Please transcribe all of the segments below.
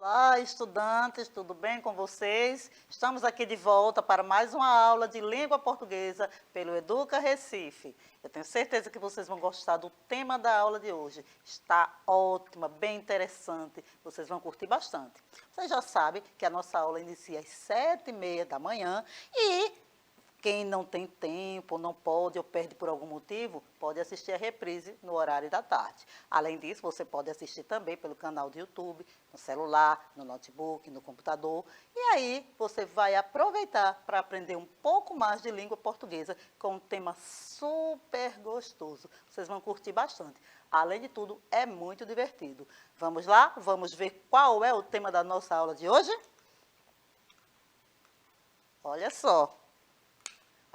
Olá, estudantes, tudo bem com vocês? Estamos aqui de volta para mais uma aula de língua portuguesa pelo Educa Recife. Eu tenho certeza que vocês vão gostar do tema da aula de hoje. Está ótima, bem interessante, vocês vão curtir bastante. Vocês já sabem que a nossa aula inicia às 7h30 da manhã e quem não tem tempo, não pode ou perde por algum motivo, pode assistir a reprise no horário da tarde. Além disso, você pode assistir também pelo canal do YouTube, no celular, no notebook, no computador. E aí você vai aproveitar para aprender um pouco mais de língua portuguesa com um tema super gostoso. Vocês vão curtir bastante. Além de tudo, é muito divertido. Vamos lá? Vamos ver qual é o tema da nossa aula de hoje? Olha só.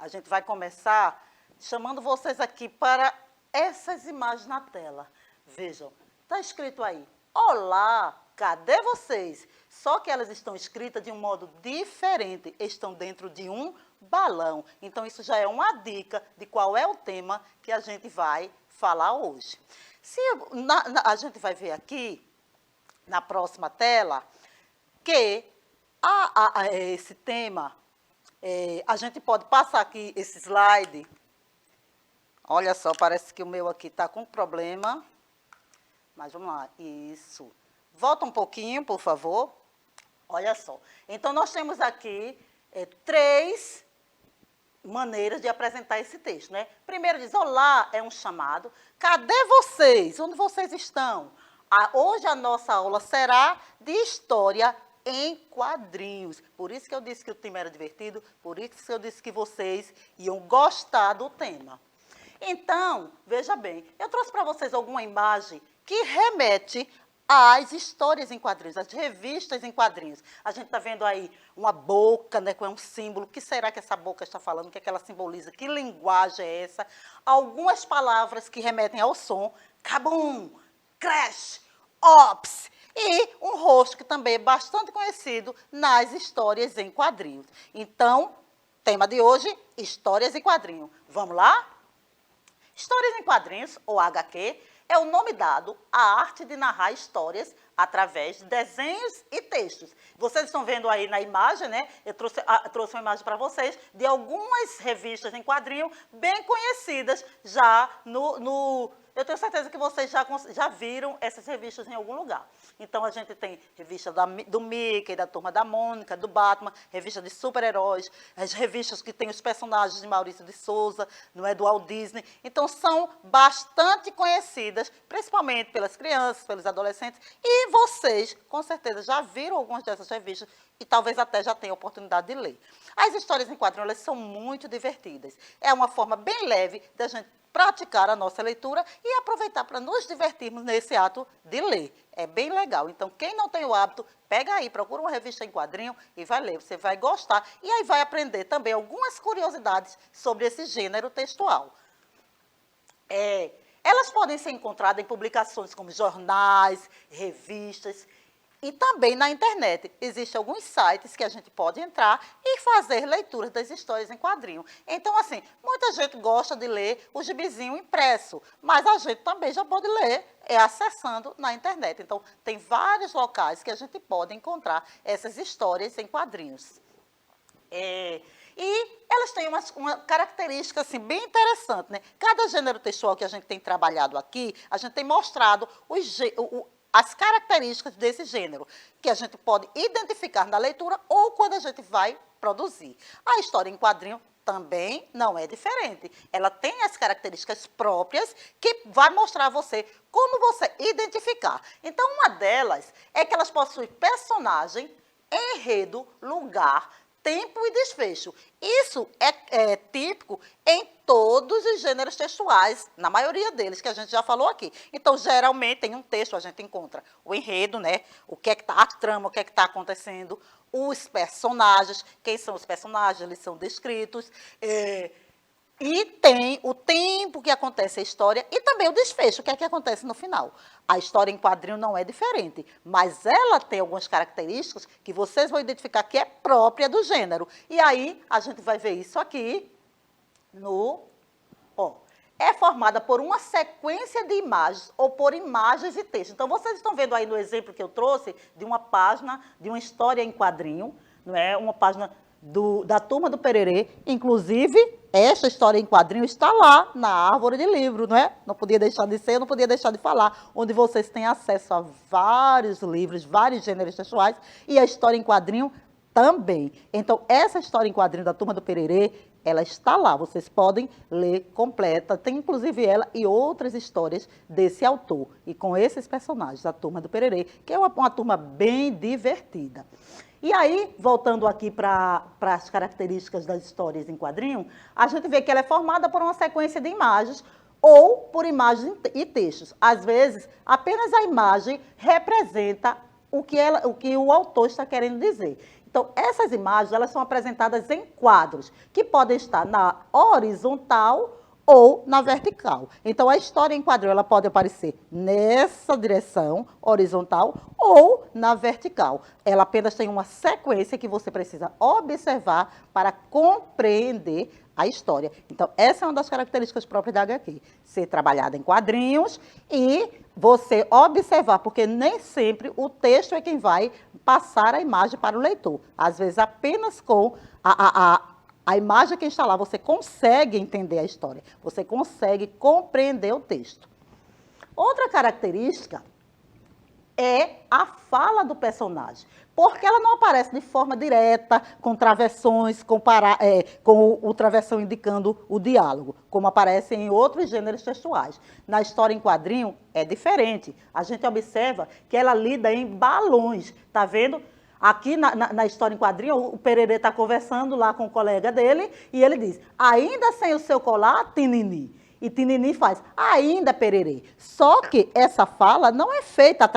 A gente vai começar chamando vocês aqui para essas imagens na tela. Vejam, está escrito aí, olá, cadê vocês? Só que elas estão escritas de um modo diferente, estão dentro de um balão. Então, isso já é uma dica de qual é o tema que a gente vai falar hoje. A gente vai ver aqui, na próxima tela, que esse tema... a gente pode passar aqui esse slide. Olha só, parece que o meu aqui está com problema. Mas vamos lá, isso. Volta um pouquinho, por favor. Olha só. Então, nós temos aqui 3 maneiras de apresentar esse texto, né? Primeiro diz, olá, é um chamado. Cadê vocês? Onde vocês estão? Hoje a nossa aula será de história em quadrinhos. Por isso que eu disse que o tema era divertido, por isso que eu disse que vocês iam gostar do tema. Então, veja bem, eu trouxe para vocês alguma imagem que remete às histórias em quadrinhos, às revistas em quadrinhos. A gente está vendo aí uma boca, né, com um símbolo. O que será que essa boca está falando? O que é que ela simboliza? Que linguagem é essa? Algumas palavras que remetem ao som. Kabum, crash, ops. E um rosto que também é bastante conhecido nas histórias em quadrinhos. Então, tema de hoje, histórias em quadrinhos. Vamos lá? Histórias em quadrinhos, ou HQ, é o nome dado à arte de narrar histórias através de desenhos e textos. Vocês estão vendo aí na imagem, né? Eu trouxe uma imagem para vocês de algumas revistas em quadrinho bem conhecidas já eu tenho certeza que vocês já viram essas revistas em algum lugar. Então, a gente tem revista do Mickey, da Turma da Mônica, do Batman, revista de super-heróis, as revistas que têm os personagens de Maurício de Souza, não é, do Walt Disney. Então, são bastante conhecidas, principalmente pelas crianças, pelos adolescentes, e vocês, com certeza, já viram algumas dessas revistas e talvez até já tenham a oportunidade de ler. As histórias em quadrinhos, elas são muito divertidas. É uma forma bem leve da gente praticar a nossa leitura e aproveitar para nos divertirmos nesse ato de ler. É bem legal. Então, quem não tem o hábito, pega aí, procura uma revista em quadrinho e vai ler. Você vai gostar e aí vai aprender também algumas curiosidades sobre esse gênero textual. Elas podem ser encontradas em publicações como jornais, revistas e também na internet. Existem alguns sites que a gente pode entrar e fazer leituras das histórias em quadrinho. Então, assim, muita gente gosta de ler o gibizinho impresso, mas a gente também já pode ler acessando na internet. Então, tem vários locais que a gente pode encontrar essas histórias em quadrinhos. E elas têm uma característica assim, bem interessante, né? Cada gênero textual que a gente tem trabalhado aqui, a gente tem mostrado as características desse gênero, que a gente pode identificar na leitura ou quando a gente vai produzir. A história em quadrinho também não é diferente. Ela tem as características próprias que vai mostrar a você como você identificar. Então, uma delas é que elas possuem personagem, enredo, lugar, tempo e desfecho. Isso é típico em todos os gêneros textuais, na maioria deles, que a gente já falou aqui. Então, geralmente, em um texto a gente encontra o enredo, né? O que é que a trama, o que é que está acontecendo, os personagens, quem são os personagens, eles são descritos, e tem o tempo que acontece a história e também o desfecho, o que é que acontece no final. A história em quadrinho não é diferente, mas ela tem algumas características que vocês vão identificar que é própria do gênero. E aí, a gente vai ver isso aqui no... é formada por uma sequência de imagens ou por imagens e textos. Então, vocês estão vendo aí no exemplo que eu trouxe de uma página, de uma história em quadrinho, não é? Uma página da Turma do Pererê. Inclusive, esta história em quadrinho está lá na árvore de livro, não é? Não podia deixar de ser, eu não podia deixar de falar, onde vocês têm acesso a vários livros, vários gêneros textuais, e a história em quadrinho também. Então, essa história em quadrinho da Turma do Pererê, ela está lá, vocês podem ler completa. Tem, inclusive, ela e outras histórias desse autor, e com esses personagens da Turma do Pererê, que é uma turma bem divertida. E aí, voltando aqui para as características das histórias em quadrinho, a gente vê que ela é formada por uma sequência de imagens ou por imagens e textos. Às vezes, apenas a imagem representa o que o autor está querendo dizer. Então, essas imagens, elas são apresentadas em quadros, que podem estar na horizontal ou na vertical. Então, a história em quadrinho, ela pode aparecer nessa direção, horizontal, ou na vertical. Ela apenas tem uma sequência que você precisa observar para compreender a história. Então, essa é uma das características próprias da HQ. Ser trabalhada em quadrinhos e você observar, porque nem sempre o texto é quem vai passar a imagem para o leitor. Às vezes, apenas com a imagem que está lá, você consegue entender a história, você consegue compreender o texto. Outra característica é a fala do personagem, porque ela não aparece de forma direta, com travessões, com o travessão indicando o diálogo, como aparece em outros gêneros textuais. Na história em quadrinho é diferente. A gente observa que ela lida em balões, tá vendo? Aqui na história em quadrinho, o Pererê está conversando lá com o colega dele e ele diz, ainda sem o seu colar, Tinini. E Tinini faz, ainda, Pererê. Só que essa fala não é feita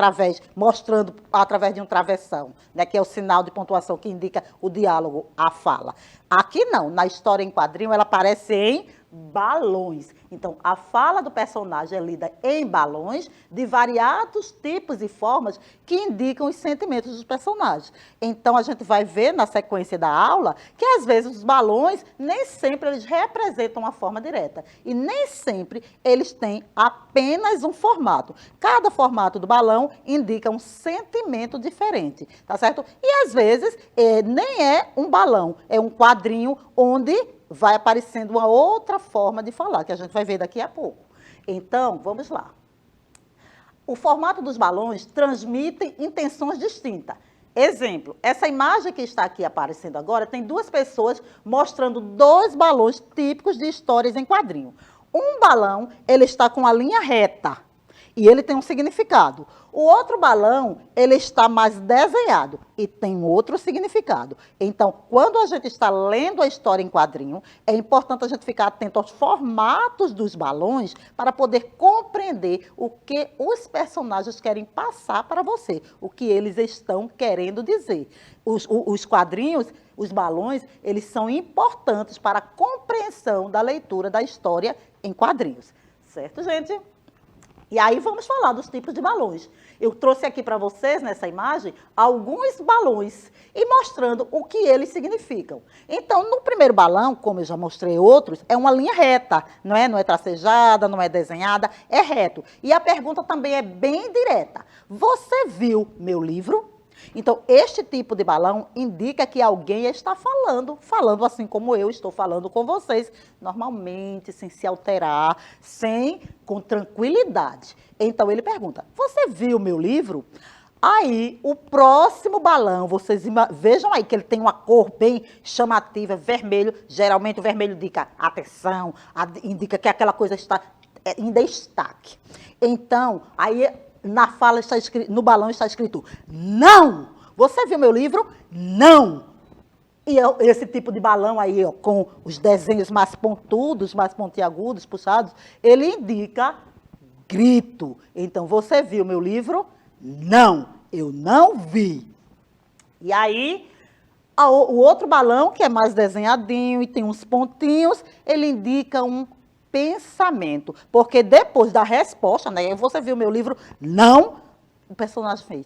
mostrando através de um travessão, né, que é o sinal de pontuação que indica o diálogo, a fala. Aqui não, na história em quadrinho, ela aparece em balões. Então, a fala do personagem é lida em balões de variados tipos e formas que indicam os sentimentos dos personagens. Então, a gente vai ver na sequência da aula que, às vezes, os balões nem sempre eles representam uma forma direta. E nem sempre eles têm apenas um formato. Cada formato do balão indica um sentimento diferente, tá certo? E, às vezes, nem é um balão, é um quadrinho onde vai aparecendo uma outra forma de falar, que a gente vai ver daqui a pouco. Então, vamos lá. O formato dos balões transmite intenções distintas. Exemplo, essa imagem que está aqui aparecendo agora tem duas pessoas mostrando dois balões típicos de histórias em quadrinho. Um balão, ele está com a linha reta e ele tem um significado. O outro balão, ele está mais desenhado e tem outro significado. Então, quando a gente está lendo a história em quadrinho, é importante a gente ficar atento aos formatos dos balões para poder compreender o que os personagens querem passar para você, o que eles estão querendo dizer. Os quadrinhos, os balões, eles são importantes para a compreensão da leitura da história em quadrinhos. Certo, gente? E aí vamos falar dos tipos de balões. Eu trouxe aqui para vocês, nessa imagem, alguns balões e mostrando o que eles significam. Então, no primeiro balão, como eu já mostrei outros, é uma linha reta, não é tracejada, não é desenhada, é reto. E a pergunta também é bem direta. Você viu meu livro? Então, este tipo de balão indica que alguém está falando assim como eu estou falando com vocês, normalmente, sem se alterar, com tranquilidade. Então, ele pergunta, você viu meu livro? Aí, o próximo balão, vocês vejam aí que ele tem uma cor bem chamativa, vermelho. Geralmente, o vermelho indica atenção, indica que aquela coisa está em destaque. Então, aí na fala está escrito, no balão está escrito, não! Você viu meu livro? Não! E esse tipo de balão aí, ó, com os desenhos mais pontudos, mais pontiagudos, puxados, ele indica grito. Então, você viu meu livro? Não, eu não vi. E aí, o outro balão, que é mais desenhadinho e tem uns pontinhos, ele indica um pensamento. Porque depois da resposta, né, você viu meu livro? Não, o personagem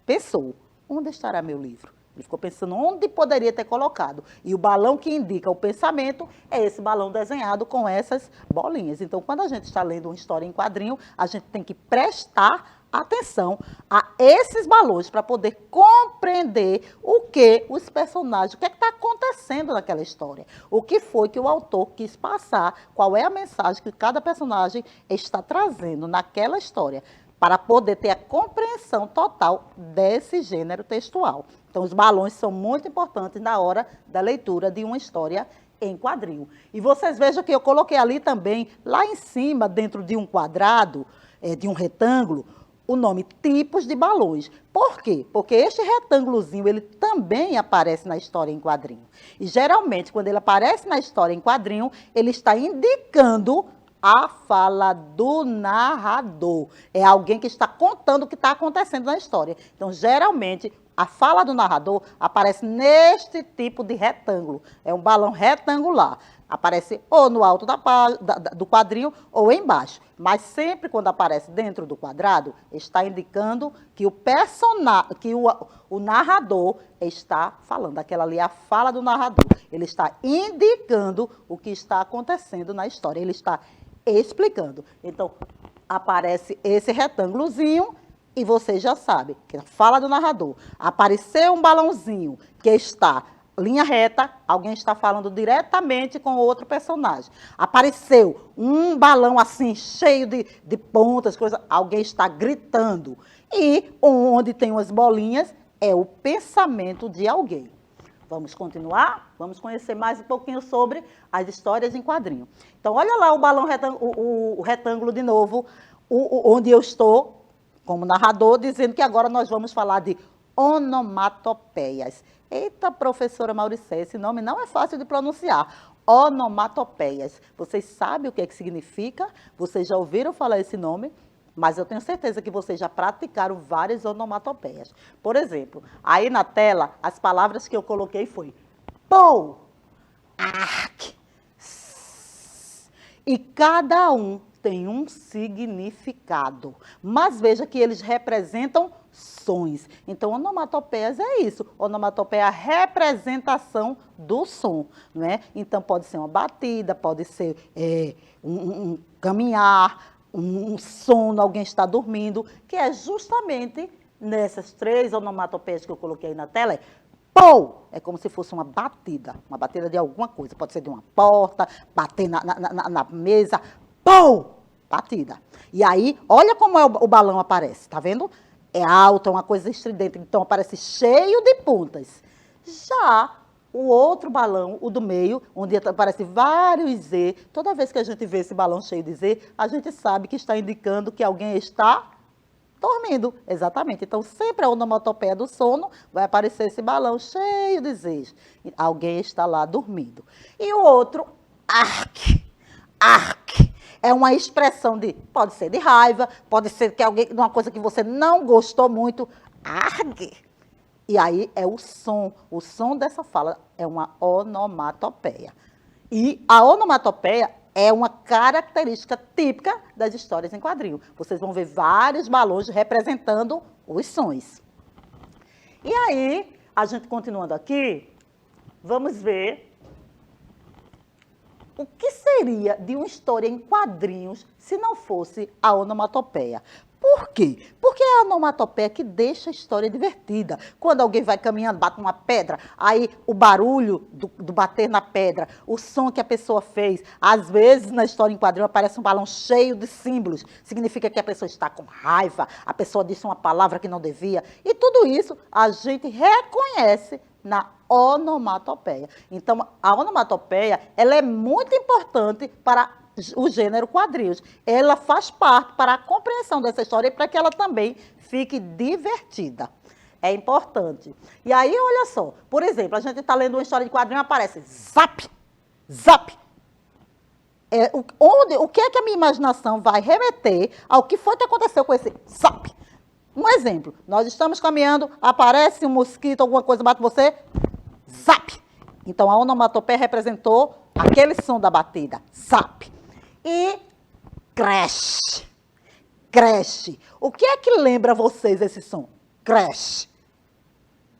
pensou, onde estará meu livro? Ele ficou pensando onde poderia ter colocado. E o balão que indica o pensamento é esse balão desenhado com essas bolinhas. Então, quando a gente está lendo uma história em quadrinho, a gente tem que prestar atenção a esses balões para poder compreender o que os personagens, o que está acontecendo naquela história. O que foi que o autor quis passar, qual é a mensagem que cada personagem está trazendo naquela história, para poder ter a compreensão total desse gênero textual. Então, os balões são muito importantes na hora da leitura de uma história em quadrinho. E vocês vejam que eu coloquei ali também, lá em cima, dentro de um quadrado, de um retângulo, o nome tipos de balões. Por quê? Porque este retângulozinho, ele também aparece na história em quadrinho. E, geralmente, quando ele aparece na história em quadrinho, ele está indicando a fala do narrador. É alguém que está contando o que está acontecendo na história. Então, geralmente, a fala do narrador aparece neste tipo de retângulo. É um balão retangular. Aparece ou no alto do quadrinho ou embaixo. Mas sempre quando aparece dentro do quadrado, está indicando que o narrador está falando. Aquela ali é a fala do narrador. Ele está indicando o que está acontecendo na história. Ele está explicando. Então, aparece esse retângulozinho e você já sabe que a fala do narrador. Apareceu um balãozinho que está linha reta, alguém está falando diretamente com outro personagem. Apareceu um balão assim, cheio de pontas, alguém está gritando. E onde tem umas bolinhas, é o pensamento de alguém. Vamos continuar? Vamos conhecer mais um pouquinho sobre as histórias em quadrinho. Então, olha lá o balão o retângulo de novo, onde eu estou, como narrador, dizendo que agora nós vamos falar de onomatopeias. Eita, professora Mauricé, esse nome não é fácil de pronunciar. Onomatopeias. Vocês sabem o que é que significa? Vocês já ouviram falar esse nome? Mas eu tenho certeza que vocês já praticaram várias onomatopeias. Por exemplo, aí na tela, as palavras que eu coloquei foi pou, arc, e cada um tem um significado. Mas veja que eles representam sons. Então, onomatopeias é isso. Onomatopeia é a representação do som, não é? Então, pode ser uma batida, pode ser um caminhar, um sono, alguém está dormindo, que é justamente nessas 3 onomatopeias que eu coloquei aí na tela, pou, é como se fosse uma batida de alguma coisa, pode ser de uma porta, bater na mesa, pou, batida. E aí, olha como o balão aparece, tá vendo? É alto, é uma coisa estridente, então aparece cheio de pontas. Já o outro balão, o do meio, onde aparece vários Z, toda vez que a gente vê esse balão cheio de Z, a gente sabe que está indicando que alguém está dormindo. Exatamente. Então, sempre a onomatopeia do sono vai aparecer esse balão cheio de Zs. Alguém está lá dormindo. E o outro, arc. Arc. É uma expressão pode ser de raiva, pode ser que alguém, uma coisa que você não gostou muito, argue. E aí é o som dessa fala é uma onomatopeia. E a onomatopeia é uma característica típica das histórias em quadrinho. Vocês vão ver vários balões representando os sons. E aí, a gente continuando aqui, vamos ver o que seria de uma história em quadrinhos se não fosse a onomatopeia. Por quê? Porque é a onomatopeia que deixa a história divertida. Quando alguém vai caminhando, bate uma pedra, aí o barulho do bater na pedra, o som que a pessoa fez. Às vezes, na história em quadrinho, aparece um balão cheio de símbolos. Significa que a pessoa está com raiva, a pessoa disse uma palavra que não devia. E tudo isso a gente reconhece na onomatopeia. Então, a onomatopeia, ela é muito importante para o gênero quadrinhos. Ela faz parte para a compreensão dessa história e para que ela também fique divertida. É importante. E aí, olha só, por exemplo, a gente está lendo uma história de quadrinho, aparece zap, zap. O que é que a minha imaginação vai remeter ao que foi que aconteceu com esse zap? Um exemplo, nós estamos caminhando, aparece um mosquito, alguma coisa bate você, zap. Então, a onomatopeia representou aquele som da batida, zap. E crash, crash. O que é que lembra vocês esse som? Crash.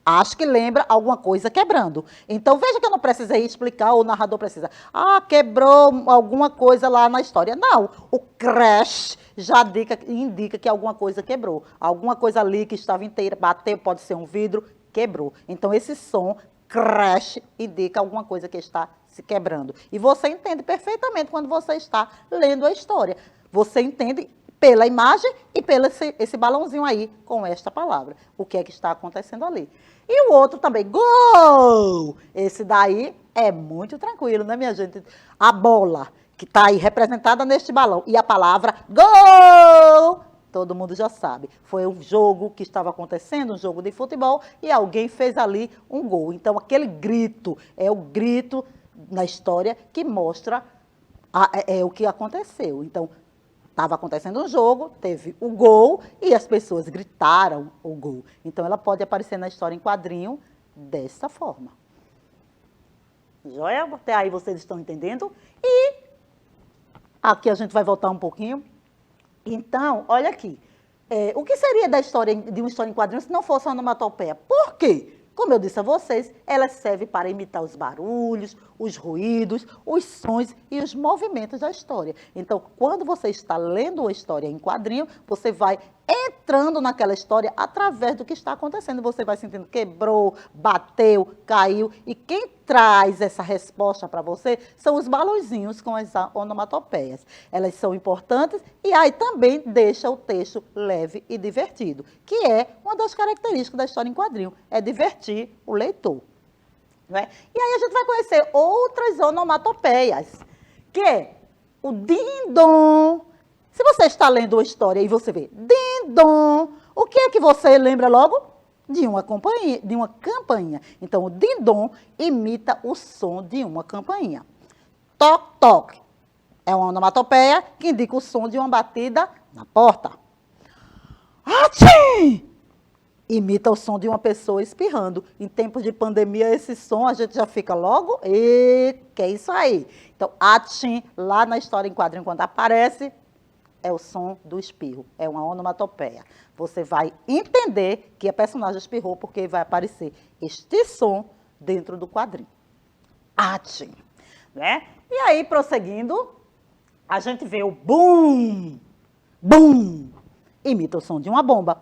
Acho que lembra alguma coisa quebrando. Então, veja que eu não precisei explicar, ou o narrador precisa. Ah, quebrou alguma coisa lá na história. Não, o crash já indica que alguma coisa quebrou. Alguma coisa ali que estava inteira, bateu, pode ser um vidro, quebrou. Então, esse som, crash, indica alguma coisa que está se quebrando. E você entende perfeitamente quando você está lendo a história. Você entende pela imagem e pelo esse balãozinho aí com esta palavra. O que é que está acontecendo ali. E o outro também, gol! Esse daí é muito tranquilo, né, minha gente? A bola, que está aí representada neste balão, e a palavra gol! Todo mundo já sabe. Foi um jogo que estava acontecendo, um jogo de futebol, e alguém fez ali um gol. Então, aquele grito é o grito na história que mostra o que aconteceu. Então, estava acontecendo um jogo, teve o gol e as pessoas gritaram o gol. Então, ela pode aparecer na história em quadrinho dessa forma. Joia? Até aí vocês estão entendendo? E aqui a gente vai voltar um pouquinho. Então, olha aqui. O que seria de uma história em quadrinhos se não fosse uma onomatopeia? Por quê? Como eu disse a vocês, ela serve para imitar os barulhos, os ruídos, os sons e os movimentos da história. Então, quando você está lendo uma história em quadrinho, você vai entrando naquela história através do que está acontecendo. Você vai sentindo quebrou, bateu, caiu. E quem traz essa resposta para você são os balãozinhos com as onomatopeias. Elas são importantes e aí também deixa o texto leve e divertido, que é uma das características da história em quadrinho, é divertir o leitor. Não é? E aí a gente vai conhecer outras onomatopeias, que é o din-dom. Se você está lendo uma história e você vê din-dom, o que é que você lembra logo? De uma campainha. Então, o din-dom imita o som de uma campainha. Toc-toc é uma onomatopeia que indica o som de uma batida na porta. Achim! Imita o som de uma pessoa espirrando. Em tempos de pandemia, esse som a gente já fica logo, que é isso aí. Então, achim, lá na história em quadrinho, quando aparece, é o som do espirro, é uma onomatopeia. Você vai entender que a personagem espirrou porque vai aparecer este som dentro do quadrinho. Achim, né? E aí, prosseguindo, a gente vê o bum, bum, imita o som de uma bomba.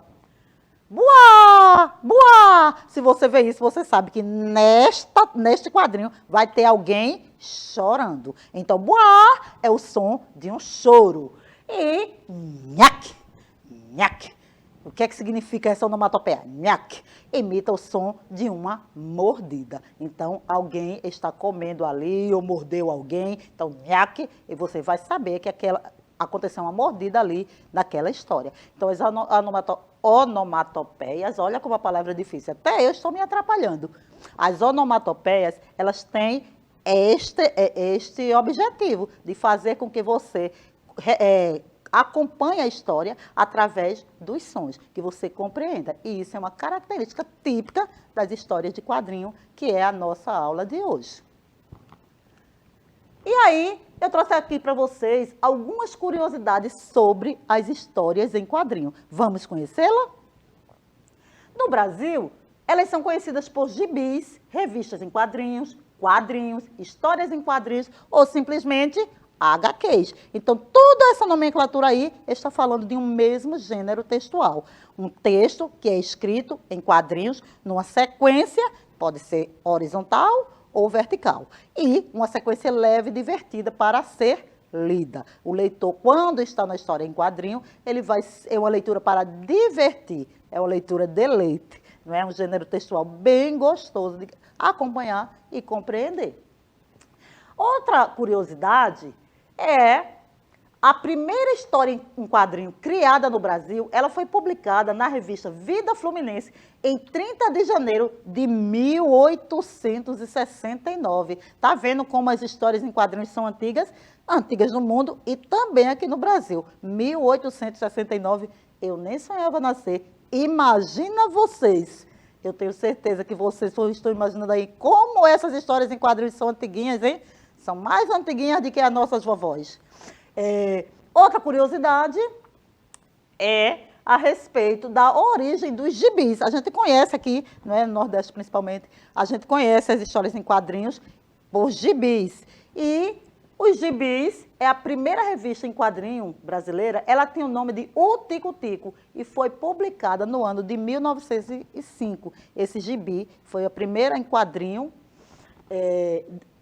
Buá, buá. Se você vê isso, você sabe que neste quadrinho vai ter alguém chorando. Então, buá é o som de um choro. E nhaque, nhaque. O que é que significa essa onomatopeia? Nhaque. Imita o som de uma mordida. Então, alguém está comendo ali ou mordeu alguém. Então, nhaque, e você vai saber que aconteceu uma mordida ali naquela história. Então, as onomatopeias, olha como a palavra é difícil, até eu estou me atrapalhando. As onomatopeias, elas têm este objetivo de fazer com que você acompanhe a história através dos sons, que você compreenda. E isso é uma característica típica das histórias de quadrinho, que é a nossa aula de hoje. E aí, eu trouxe aqui para vocês algumas curiosidades sobre as histórias em quadrinho. Vamos conhecê-la? No Brasil, elas são conhecidas por gibis, revistas em quadrinhos, histórias em quadrinhos ou simplesmente HQs. Então, toda essa nomenclatura aí está falando de um mesmo gênero textual. Um texto que é escrito em quadrinhos numa sequência, pode ser horizontal ou vertical. E uma sequência leve e divertida para ser lida. O leitor, quando está na história em quadrinho, é uma leitura para divertir, é uma leitura deleite. Não é um gênero textual bem gostoso de acompanhar e compreender. Outra curiosidade é a primeira história em quadrinho criada no Brasil, ela foi publicada na revista Vida Fluminense em 30 de janeiro de 1869. Tá vendo como as histórias em quadrinhos são antigas? Antigas no mundo e também aqui no Brasil. 1869, eu nem sonhava nascer. Imagina vocês. Eu tenho certeza que vocês estão imaginando aí como essas histórias em quadrinhos são antiguinhas, hein? São mais antiguinhas do que as nossas vovós. Outra curiosidade é a respeito da origem dos gibis. A gente conhece aqui, não é, no Nordeste principalmente, a gente conhece as histórias em quadrinhos por gibis. E os gibis é a primeira revista em quadrinho brasileira, ela tem o nome de O Tico Tico e foi publicada no ano de 1905. Esse gibi foi a primeira em quadrinho,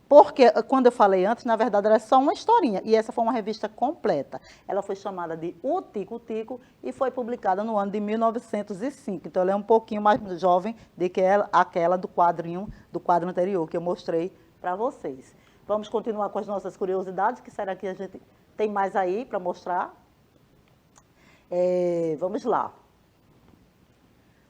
porque quando eu falei antes, na verdade era só uma historinha, e essa foi uma revista completa. Ela foi chamada de O Tico Tico e foi publicada no ano de 1905. Então ela é um pouquinho mais jovem do que aquela do quadro anterior que eu mostrei para vocês. Vamos continuar com as nossas curiosidades, que será que a gente tem mais aí para mostrar? Vamos lá.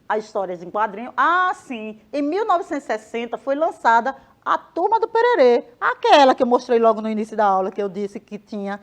As histórias em quadrinho. Ah, sim! Em 1960 foi lançada a Turma do Pererê, aquela que eu mostrei logo no início da aula, que eu disse que tinha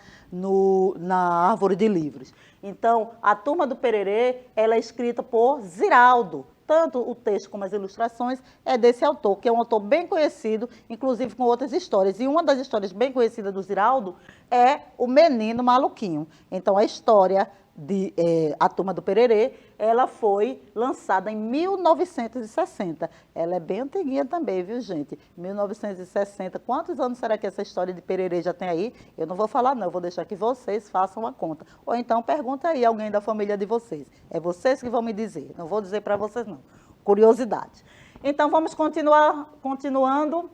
na árvore de livros. Então, a Turma do Pererê, ela é escrita por Ziraldo. Tanto o texto como as ilustrações é desse autor, que é um autor bem conhecido, inclusive com outras histórias. E uma das histórias bem conhecidas do Ziraldo é O Menino Maluquinho. Então, a história de A Turma do Pererê, ela foi lançada em 1960. Ela é bem antiguinha também, viu, gente? 1960. Quantos anos será que essa história de Pererê já tem aí? Eu não vou falar, não. Eu vou deixar que vocês façam a conta. Ou então, pergunta aí alguém da família de vocês. É vocês que vão me dizer. Não vou dizer para vocês, não. Curiosidade. Então, vamos continuando.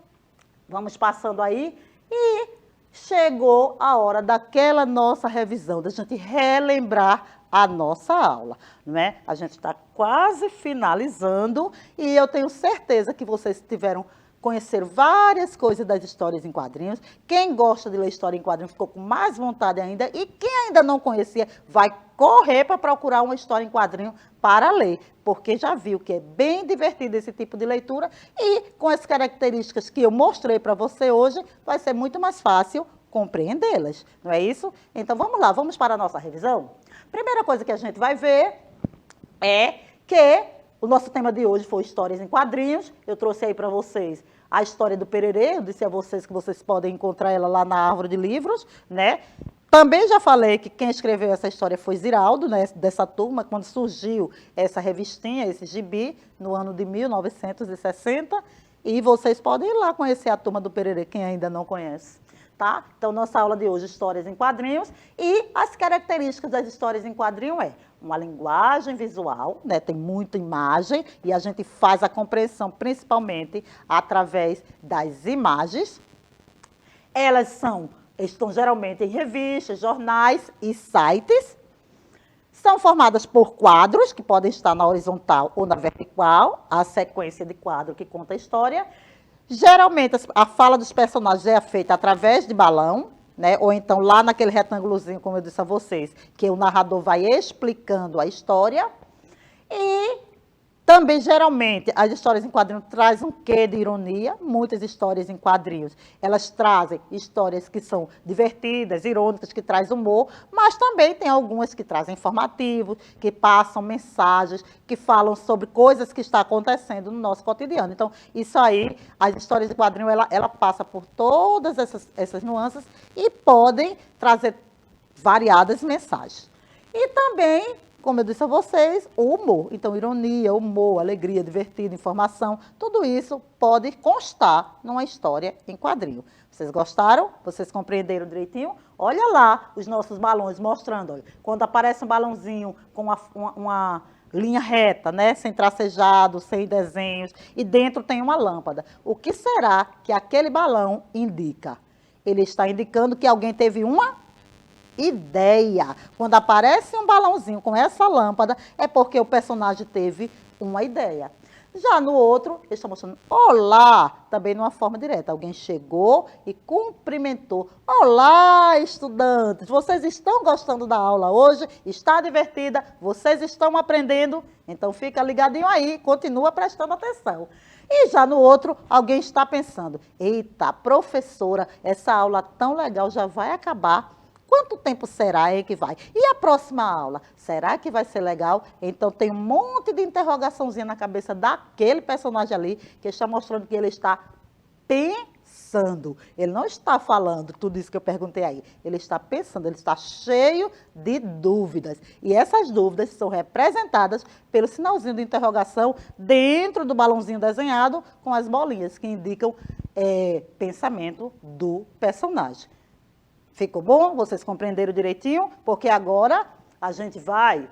Vamos passando aí. E chegou a hora daquela nossa revisão, da gente relembrar a nossa aula, não é? A gente está quase finalizando e eu tenho certeza que vocês conheceram várias coisas das histórias em quadrinhos. Quem gosta de ler história em quadrinhos ficou com mais vontade ainda e quem ainda não conhecia vai correr para procurar uma história em quadrinho para ler, porque já viu que é bem divertido esse tipo de leitura e com as características que eu mostrei para você hoje, vai ser muito mais fácil compreendê-las, não é isso? Então vamos lá, vamos para a nossa revisão? Primeira coisa que a gente vai ver é que o nosso tema de hoje foi histórias em quadrinhos. Eu trouxe aí para vocês a história do Pererê, eu disse a vocês que vocês podem encontrar ela lá na árvore de livros, né? Também já falei que quem escreveu essa história foi Ziraldo, né, dessa turma, quando surgiu essa revistinha, esse gibi, no ano de 1960. E vocês podem ir lá conhecer a Turma do Pererê, quem ainda não conhece. Tá? Então, nossa aula de hoje, histórias em quadrinhos. E as características das histórias em quadrinho é uma linguagem visual, né? Tem muita imagem e a gente faz a compreensão principalmente através das imagens. Elas estão geralmente em revistas, jornais e sites. São formadas por quadros, que podem estar na horizontal ou na vertical, a sequência de quadro que conta a história. Geralmente, a fala dos personagens é feita através de balão, né? Ou então lá naquele retângulozinho, como eu disse a vocês, que o narrador vai explicando a história. E também, geralmente, as histórias em quadrinhos trazem um quê de ironia. Muitas histórias em quadrinhos, elas trazem histórias que são divertidas, irônicas, que trazem humor, mas também tem algumas que trazem informativos, que passam mensagens, que falam sobre coisas que estão acontecendo no nosso cotidiano. Então, isso aí, as histórias em quadrinhos, ela passa por todas essas nuances e podem trazer variadas mensagens. E também, como eu disse a vocês, o humor. Então, ironia, humor, alegria, divertido, informação, tudo isso pode constar numa história em quadrinho. Vocês gostaram? Vocês compreenderam direitinho? Olha lá os nossos balões mostrando. Olha, quando aparece um balãozinho com uma linha reta, né? Sem tracejado, sem desenhos, e dentro tem uma lâmpada. O que será que aquele balão indica? Ele está indicando que alguém teve uma ideia. Quando aparece um balãozinho com essa lâmpada, é porque o personagem teve uma ideia. Já no outro, ele está mostrando olá, também numa forma direta. Alguém chegou e cumprimentou. Olá, estudantes, vocês estão gostando da aula hoje? Está divertida? Vocês estão aprendendo? Então fica ligadinho aí, continua prestando atenção. E já no outro, alguém está pensando, eita, professora, essa aula tão legal já vai acabar. Quanto tempo será que vai? E a próxima aula? Será que vai ser legal? Então, tem um monte de interrogaçãozinha na cabeça daquele personagem ali, que está mostrando que ele está pensando. pensando. Ele não está falando tudo isso que eu perguntei aí. Ele está pensando, ele está cheio de dúvidas. E essas dúvidas são representadas pelo sinalzinho de interrogação dentro do balãozinho desenhado com as bolinhas que indicam pensamento do personagem. Ficou bom? Vocês compreenderam direitinho? Porque agora a gente vai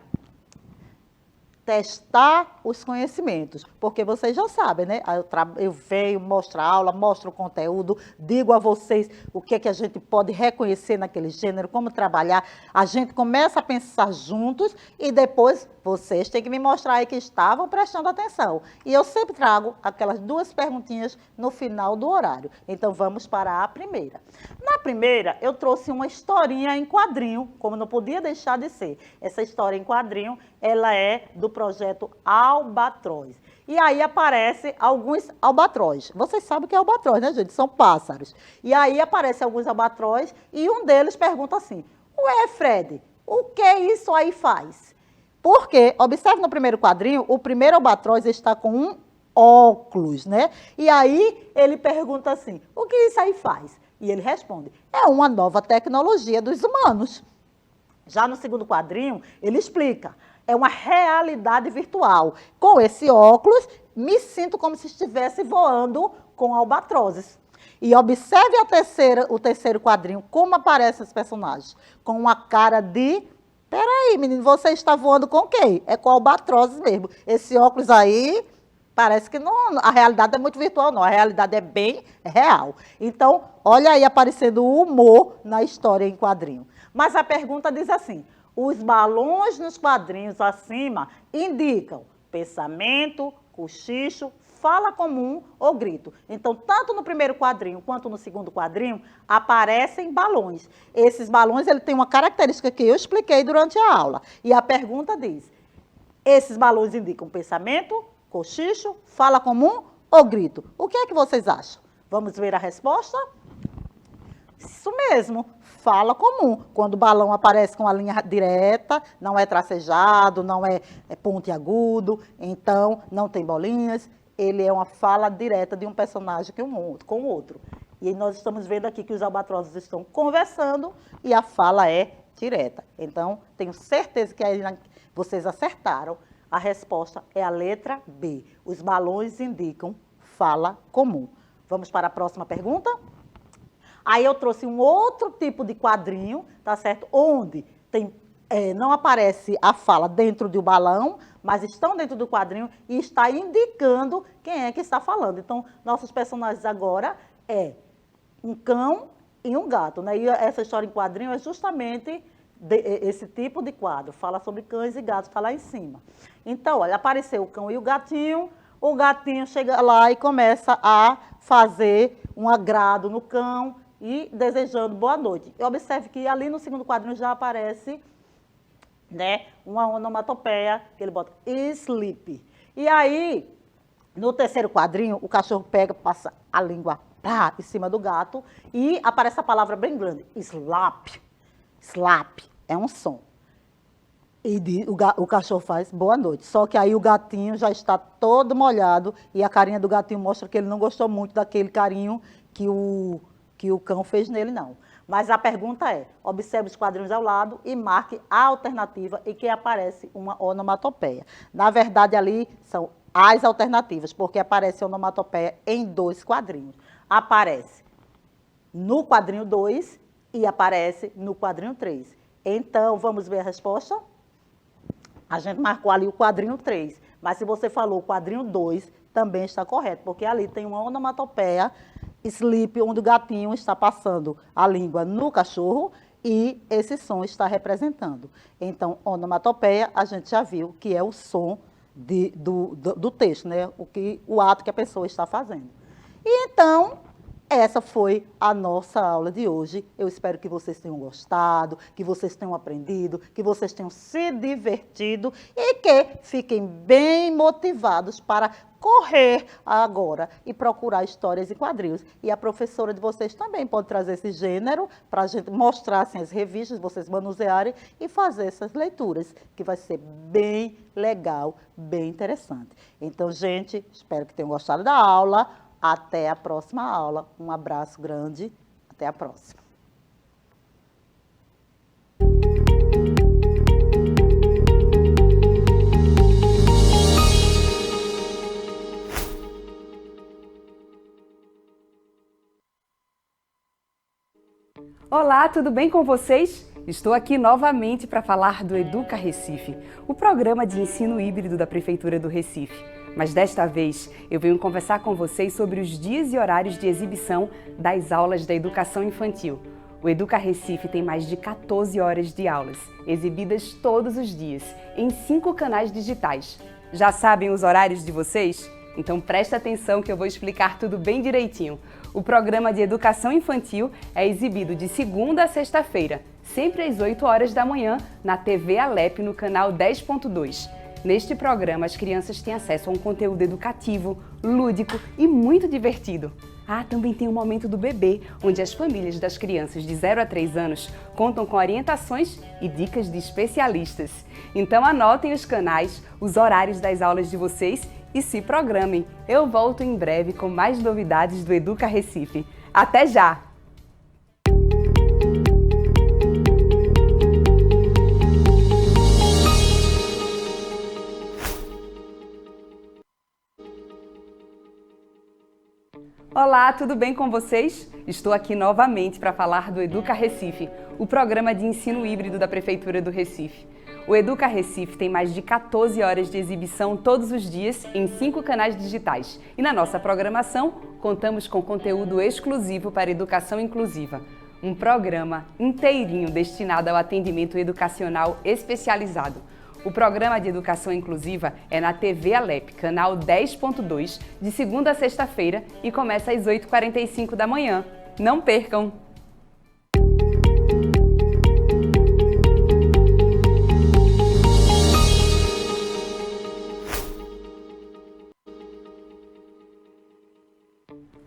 testar os conhecimentos, porque vocês já sabem, né? Eu venho, mostro a aula, mostro o conteúdo, digo a vocês o que é que a gente pode reconhecer naquele gênero, como trabalhar. A gente começa a pensar juntos e depois vocês têm que me mostrar aí que estavam prestando atenção. E eu sempre trago aquelas 2 perguntinhas no final do horário. Então, vamos para a primeira. Na primeira, eu trouxe uma historinha em quadrinho, como não podia deixar de ser. Essa história em quadrinho, ela é do projeto Albatroz. E aí aparecem alguns albatroz. Vocês sabem o que é albatroz, né, gente? São pássaros. E aí aparecem alguns albatroz e um deles pergunta assim: ué, Fred, o que isso aí faz? Porque, observe no primeiro quadrinho, o primeiro albatroz está com um óculos, né? E aí ele pergunta assim: o que isso aí faz? E ele responde: é uma nova tecnologia dos humanos. Já no segundo quadrinho, ele explica: é uma realidade virtual. Com esse óculos, me sinto como se estivesse voando com albatrozes. E observe o terceiro quadrinho, como aparecem os personagens. Com uma cara de... Peraí, menino, você está voando com quem? É com albatrozes mesmo. Esse óculos aí, parece que não, a realidade é muito virtual, não. A realidade é bem real. Então, olha aí aparecendo o humor na história em quadrinho. Mas a pergunta diz assim: os balões nos quadrinhos acima indicam pensamento, cochicho, fala comum ou grito. Então, tanto no primeiro quadrinho quanto no segundo quadrinho, aparecem balões. Esses balões, ele tem uma característica que eu expliquei durante a aula. E a pergunta diz: esses balões indicam pensamento, cochicho, fala comum ou grito? O que é que vocês acham? Vamos ver a resposta? Isso mesmo, fala comum. Quando o balão aparece com a linha direta, não é tracejado, não é pontiagudo, então não tem bolinhas. Ele é uma fala direta de um personagem com o outro. E nós estamos vendo aqui que os albatrozes estão conversando e a fala é direta. Então, tenho certeza que aí vocês acertaram. A resposta é a letra B. Os balões indicam fala comum. Vamos para a próxima pergunta? Aí eu trouxe um outro tipo de quadrinho, tá certo? Onde não aparece a fala dentro do balão, mas estão dentro do quadrinho e está indicando quem é que está falando. Então, nossos personagens agora é um cão e um gato, né? E essa história em quadrinho é justamente esse tipo de quadro. Fala sobre cães e gatos, está lá em cima. Então, olha, apareceu o cão e o gatinho chega lá e começa a fazer um agrado no cão, e desejando boa noite. E observe que ali no segundo quadrinho já aparece, né, uma onomatopeia, que ele bota sleep. E aí, no terceiro quadrinho, o cachorro passa a língua em cima do gato e aparece a palavra bem grande, slap. Slap é um som. E o cachorro faz boa noite. Só que aí o gatinho já está todo molhado e a carinha do gatinho mostra que ele não gostou muito daquele carinho que o cão fez nele, não. Mas a pergunta é: observe os quadrinhos ao lado e marque a alternativa em que aparece uma onomatopeia. Na verdade, ali são as alternativas, porque aparece a onomatopeia em 2 quadrinhos. Aparece no quadrinho 2 e aparece no quadrinho 3. Então, vamos ver a resposta? A gente marcou ali o quadrinho 3, mas se você falou o quadrinho 2, também está correto, porque ali tem uma onomatopeia sleep, onde o gatinho está passando a língua no cachorro e esse som está representando. Então, onomatopeia, a gente já viu que é o som do texto, né? O ato que a pessoa está fazendo. E então, essa foi a nossa aula de hoje. Eu espero que vocês tenham gostado, que vocês tenham aprendido, que vocês tenham se divertido e que fiquem bem motivados para correr agora e procurar histórias e quadrinhos. E a professora de vocês também pode trazer esse gênero para a gente mostrar assim, as revistas, vocês manusearem e fazer essas leituras, que vai ser bem legal, bem interessante. Então, gente, espero que tenham gostado da aula. Até a próxima aula. Um abraço grande. Até a próxima. Olá, tudo bem com vocês? Estou aqui novamente para falar do Educa Recife, o programa de ensino híbrido da Prefeitura do Recife. Mas desta vez eu venho conversar com vocês sobre os dias e horários de exibição das aulas da educação infantil. O Educa Recife tem mais de 14 horas de aulas, exibidas todos os dias, em 5 canais digitais. Já sabem os horários de vocês? Então presta atenção que eu vou explicar tudo bem direitinho. O programa de educação infantil é exibido de segunda a sexta-feira, sempre às 8 horas da manhã, na TV Alep, no canal 10.2. Neste programa, as crianças têm acesso a um conteúdo educativo, lúdico e muito divertido. Também tem o Momento do Bebê, onde as famílias das crianças de 0 a 3 anos contam com orientações e dicas de especialistas. Então anotem os canais, os horários das aulas de vocês e se programem. Eu volto em breve com mais novidades do Educa Recife. Até já! Olá, tudo bem com vocês? Estou aqui novamente para falar do Educa Recife, o programa de ensino híbrido da Prefeitura do Recife. O Educa Recife tem mais de 14 horas de exibição todos os dias em 5 canais digitais. E na nossa programação, contamos com conteúdo exclusivo para educação inclusiva. Um programa inteirinho destinado ao atendimento educacional especializado. O programa de educação inclusiva é na TV Alep, canal 10.2, de segunda a sexta-feira e começa às 8h45 da manhã. Não percam!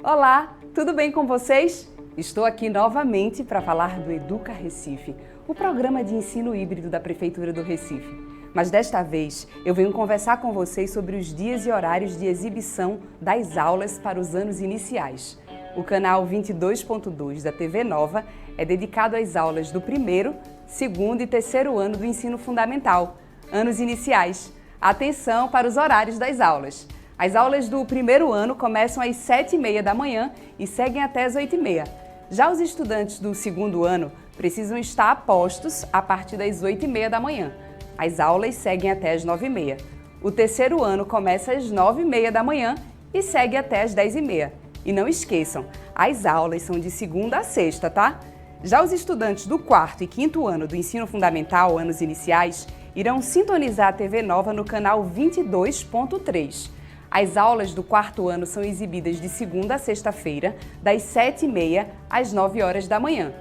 Olá, tudo bem com vocês? Estou aqui novamente para falar do Educa Recife, o programa de ensino híbrido da Prefeitura do Recife. Mas desta vez eu venho conversar com vocês sobre os dias e horários de exibição das aulas para os anos iniciais. O canal 22.2 da TV Nova é dedicado às aulas do primeiro, segundo e terceiro ano do ensino fundamental, anos iniciais. Atenção para os horários das aulas. As aulas do primeiro ano começam às 7h30 da manhã e seguem até às 8h30. Já os estudantes do segundo ano precisam estar a postos a partir das 8h30 da manhã. As aulas seguem até às 9h30. O terceiro ano começa às 9h30 da manhã e segue até às 10h30. E não esqueçam, as aulas são de segunda a sexta, tá? Já os estudantes do quarto e quinto ano do ensino fundamental, anos iniciais, irão sintonizar a TV Nova no canal 22.3. As aulas do quarto ano são exibidas de segunda a sexta-feira, das 7h30 às 9 horas da manhã.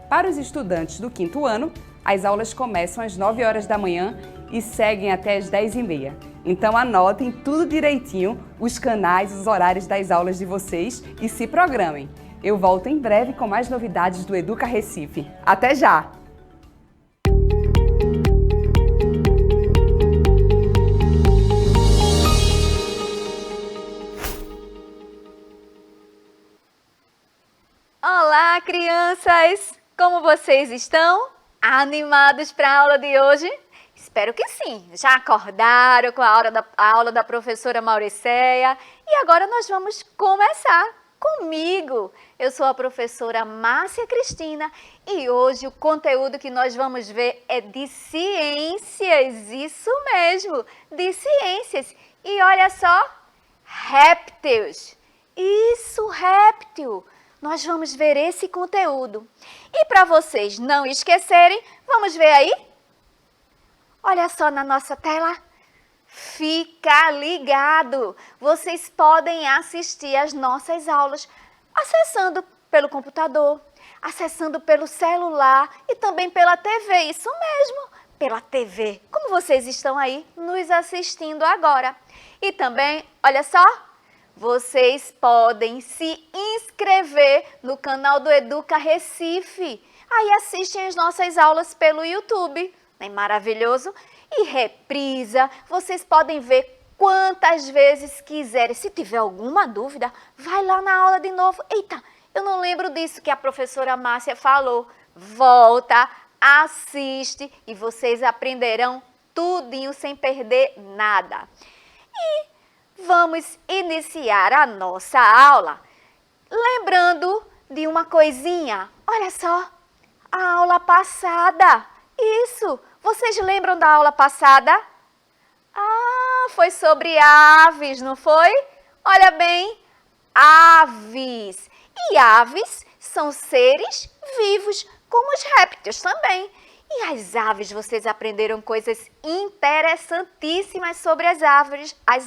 Para os estudantes do quinto ano, as aulas começam às 9 horas da manhã e seguem até às 10h30. Então anotem tudo direitinho, os canais, os horários das aulas de vocês e se programem. Eu volto em breve com mais novidades do Educa Recife. Até já! Olá, crianças! Como vocês estão? Animados para a aula de hoje? Espero que sim! Já acordaram com a aula da professora Mauricéia? E agora nós vamos começar comigo! Eu sou a professora Márcia Cristina e hoje o conteúdo que nós vamos ver é de ciências, isso mesmo, de ciências. E olha só, répteis! Isso, réptil! Nós vamos ver esse conteúdo. E para vocês não esquecerem, vamos ver aí? Olha só na nossa tela. Fica ligado! Vocês podem assistir às nossas aulas acessando pelo computador, acessando pelo celular e também pela TV. Isso mesmo, pela TV. Como vocês estão aí nos assistindo agora. E também, olha só, vocês podem se inscrever no canal do Educa Recife. Aí assistem as nossas aulas pelo YouTube. Não é maravilhoso? E reprisa, vocês podem ver quantas vezes quiserem. Se tiver alguma dúvida, vai lá na aula de novo. Eita, eu não lembro disso que a professora Márcia falou. Volta, assiste e vocês aprenderão tudinho sem perder nada. E vamos iniciar a nossa aula lembrando de uma coisinha. Olha só, a aula passada. Isso, vocês lembram da aula passada? Ah, foi sobre aves, não foi? Olha bem, aves. E aves são seres vivos, como os répteis também. E as aves, vocês aprenderam coisas interessantíssimas sobre as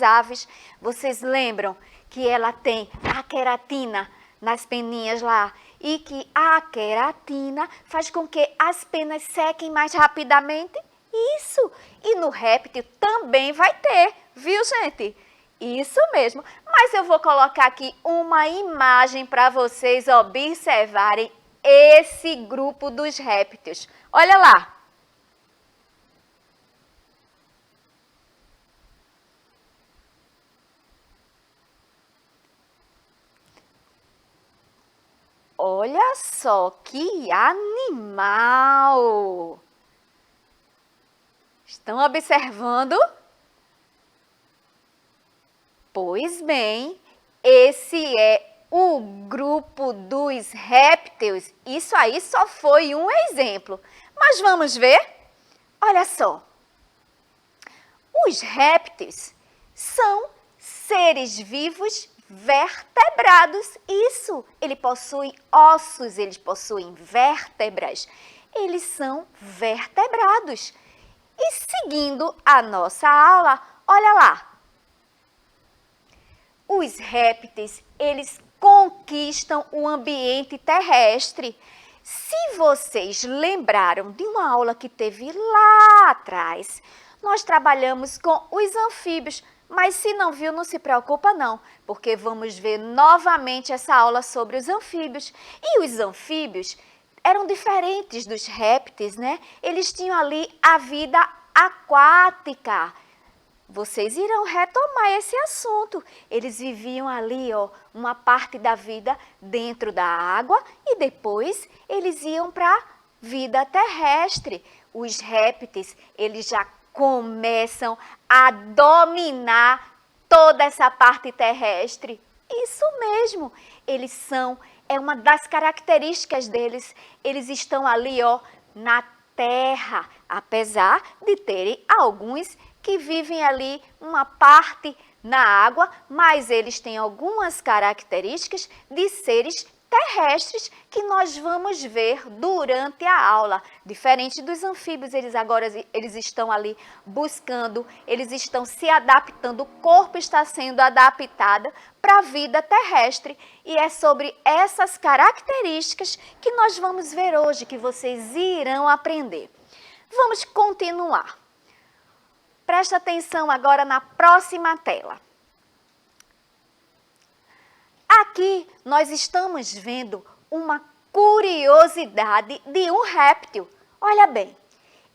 aves. Vocês lembram que ela tem a queratina nas peninhas lá e que a queratina faz com que as penas sequem mais rapidamente? Isso! E no réptil também vai ter, viu, gente? Isso mesmo. Mas eu vou colocar aqui uma imagem para vocês observarem esse grupo dos répteis. Olha lá. Olha só que animal! Estão observando? Pois bem, esse é o grupo dos répteis. Isso aí só foi um exemplo. Mas vamos ver? Olha só. Os répteis são seres vivos vertebrados. Isso, eles possuem ossos, eles possuem vértebras. Eles são vertebrados. E seguindo a nossa aula, olha lá. Os répteis, eles conquistam o ambiente terrestre. Se vocês lembraram de uma aula que teve lá atrás, nós trabalhamos com os anfíbios, mas se não viu, não se preocupa não, porque vamos ver novamente essa aula sobre os anfíbios. E os anfíbios eram diferentes dos répteis, né? Eles tinham ali a vida aquática. Vocês irão retomar esse assunto. Eles viviam ali, ó, uma parte da vida dentro da água e depois eles iam para a vida terrestre. Os répteis, eles já começam a dominar toda essa parte terrestre. Isso mesmo, eles são, é uma das características deles, eles estão ali, ó, na terra, apesar de terem alguns que vivem ali uma parte na água, mas eles têm algumas características de seres terrestres que nós vamos ver durante a aula. Diferente dos anfíbios, eles estão ali buscando, eles estão se adaptando, o corpo está sendo adaptado para a vida terrestre. E é sobre essas características que nós vamos ver hoje, que vocês irão aprender. Vamos continuar. Presta atenção agora na próxima tela. Aqui nós estamos vendo uma curiosidade de um réptil. Olha bem,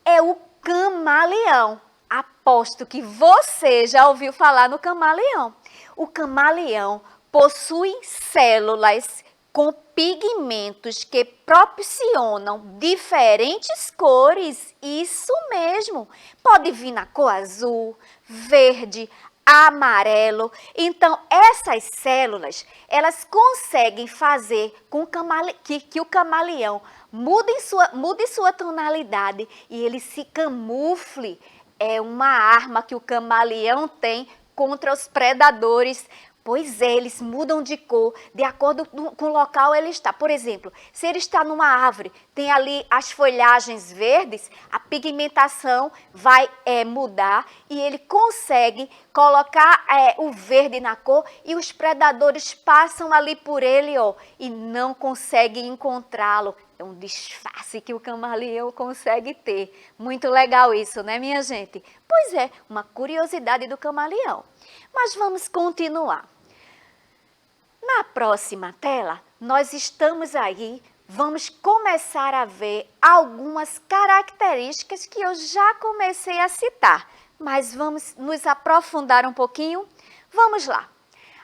é o camaleão. Aposto que você já ouviu falar no camaleão. O camaleão possui células com pigmentos que proporcionam diferentes cores. Isso mesmo. Pode vir na cor azul, verde, amarelo. Então, essas células, elas conseguem fazer com que o camaleão mude sua tonalidade e ele se camufle. É uma arma que o camaleão tem contra os predadores. Pois é, eles mudam de cor de acordo com o local ele está. Por exemplo, se ele está numa árvore, tem ali as folhagens verdes, a pigmentação vai mudar e ele consegue colocar o verde na cor e os predadores passam ali por ele, ó, e não conseguem encontrá-lo. É um disfarce que o camaleão consegue ter. Muito legal isso, né, minha gente? Pois é, uma curiosidade do camaleão. Mas vamos continuar. Na próxima tela, nós estamos aí, vamos começar a ver algumas características que eu já comecei a citar. mas vamos nos aprofundar um pouquinho? Vamos lá.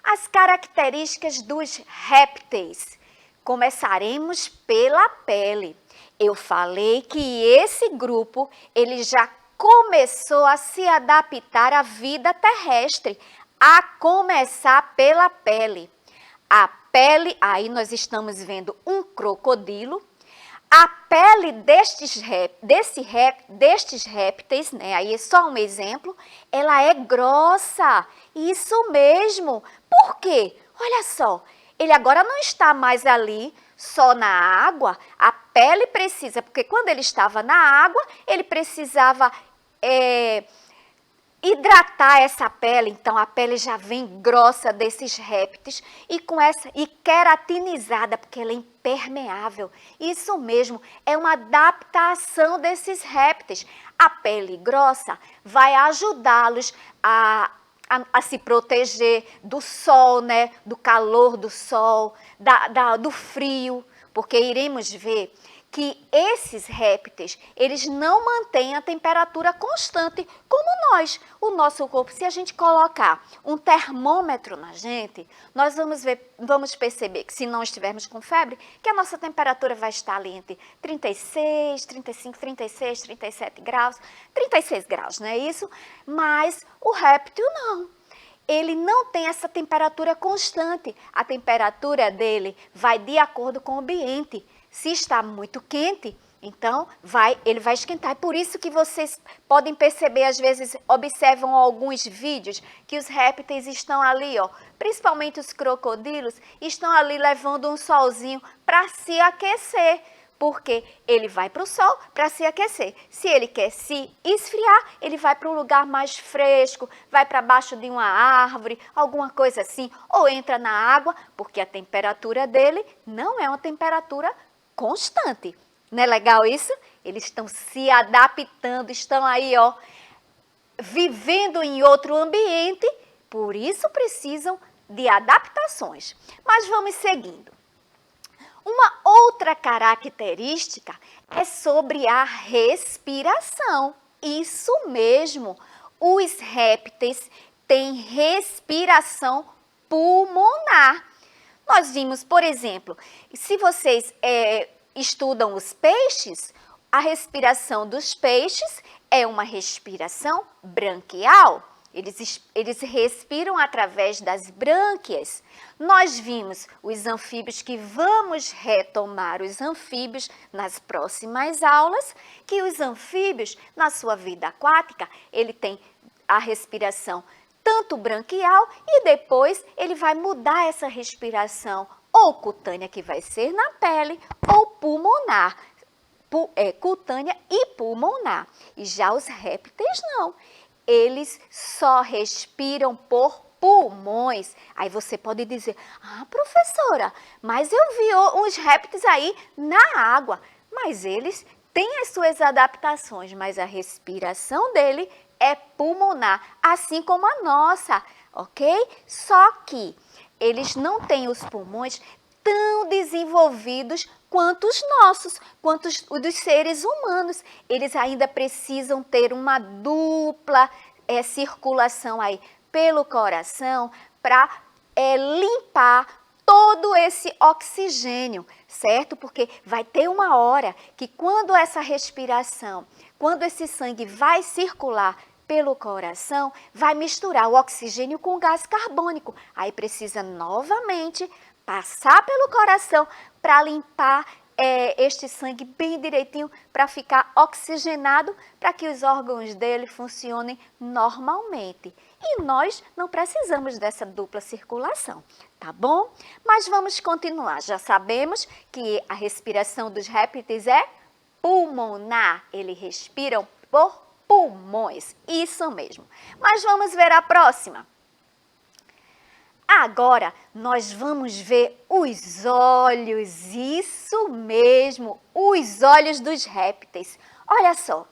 As características dos répteis. Começaremos pela pele. Eu falei que esse grupo, ele já começou a se adaptar à vida terrestre, a começar pela pele. A pele, aí nós estamos vendo um crocodilo. A pele destes répteis, né, aí é só um exemplo, ela é grossa. Isso mesmo. Por quê? Olha só, ele agora não está mais ali só na água. A pele precisa, porque quando ele estava na água, ele precisava hidratar essa pele. Então a pele já vem grossa desses répteis e queratinizada, porque ela é impermeável. Isso mesmo, é uma adaptação desses répteis. A pele grossa vai ajudá-los a se proteger do sol, né? Do calor do sol, do frio, porque iremos ver que esses répteis, eles não mantêm a temperatura constante como nós. O nosso corpo, se a gente colocar um termômetro na gente, nós vamos perceber que se não estivermos com febre, que a nossa temperatura vai estar ali entre 36, 35, 36, 37 graus, 36 graus, não é isso? Mas o réptil não. Ele não tem essa temperatura constante. A temperatura dele vai de acordo com o ambiente. Se está muito quente, então ele vai esquentar. É por isso que vocês podem perceber, às vezes, observam alguns vídeos que os répteis estão ali, ó, principalmente os crocodilos, estão ali levando um solzinho para se aquecer. Porque ele vai para o sol para se aquecer. Se ele quer se esfriar, ele vai para um lugar mais fresco, vai para baixo de uma árvore, alguma coisa assim, ou entra na água, porque a temperatura dele não é uma temperatura constante. Não é legal isso? Eles estão se adaptando, estão aí, ó, vivendo em outro ambiente, por isso precisam de adaptações. Mas vamos seguindo. Uma outra característica é sobre a respiração. Isso mesmo, os répteis têm respiração pulmonar. Nós vimos, por exemplo, se vocês estudam os peixes, a respiração dos peixes é uma respiração branquial. Eles respiram através das brânquias. Nós vimos os anfíbios, que vamos retomar os anfíbios nas próximas aulas, que os anfíbios, na sua vida aquática, ele tem a respiração tanto branquial e depois ele vai mudar essa respiração ou cutânea, que vai ser na pele, ou pulmonar, cutânea e pulmonar. E já os répteis não. Eles só respiram por pulmões. Aí você pode dizer, professora, mas eu vi uns répteis aí na água. Mas eles têm as suas adaptações, mas a respiração dele é pulmonar, assim como a nossa, ok? Só que eles não têm os pulmões tão desenvolvidos quanto os nossos, quanto os dos seres humanos. Eles ainda precisam ter uma dupla circulação aí pelo coração para limpar todo esse oxigênio, certo? Porque vai ter uma hora que quando essa respiração, quando esse sangue vai circular pelo coração, vai misturar o oxigênio com o gás carbônico. Aí precisa novamente passar pelo coração para limpar este sangue bem direitinho, para ficar oxigenado, para que os órgãos dele funcionem normalmente. E nós não precisamos dessa dupla circulação, tá bom? Mas vamos continuar. Já sabemos que a respiração dos répteis é pulmonar. Eles respiram por pulmões, isso mesmo. Mas vamos ver a próxima. Agora, nós vamos ver os olhos, isso mesmo, os olhos dos répteis. Olha só,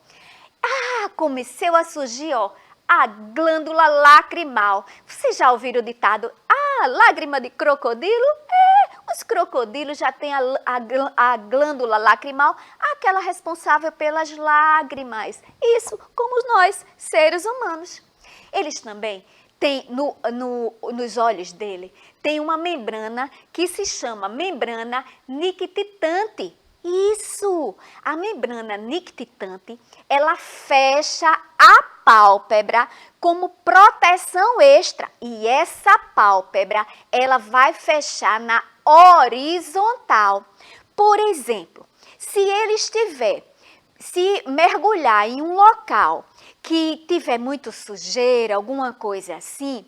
começou a surgir, ó, a glândula lacrimal. Vocês já ouviram o ditado, lágrima de crocodilo? Os crocodilos já têm a glândula lacrimal, aquela responsável pelas lágrimas. Isso como nós, seres humanos. Eles também têm, nos olhos dele, tem uma membrana que se chama membrana nictitante. Isso! A membrana nictitante, ela fecha a pálpebra como proteção extra. E essa pálpebra, ela vai fechar na horizontal. Por exemplo, se mergulhar em um local que tiver muito sujeira, alguma coisa assim,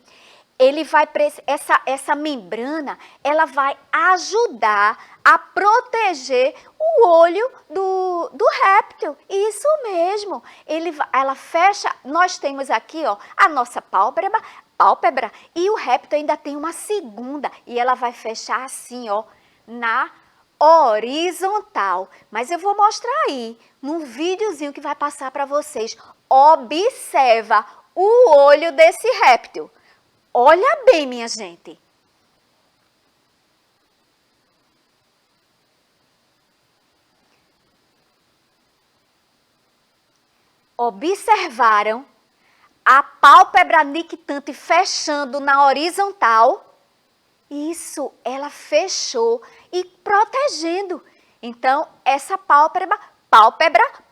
essa membrana, ela vai ajudar a proteger o olho do réptil. Isso mesmo. Ela fecha, nós temos aqui, ó, a nossa pálpebra, e o réptil ainda tem uma segunda, e ela vai fechar assim, ó, na horizontal. Mas eu vou mostrar aí, num videozinho que vai passar para vocês. Observa o olho desse réptil. Olha bem, minha gente. Observaram a pálpebra nictitante fechando na horizontal? Isso, ela fechou e protegendo. Então, essa pálpebra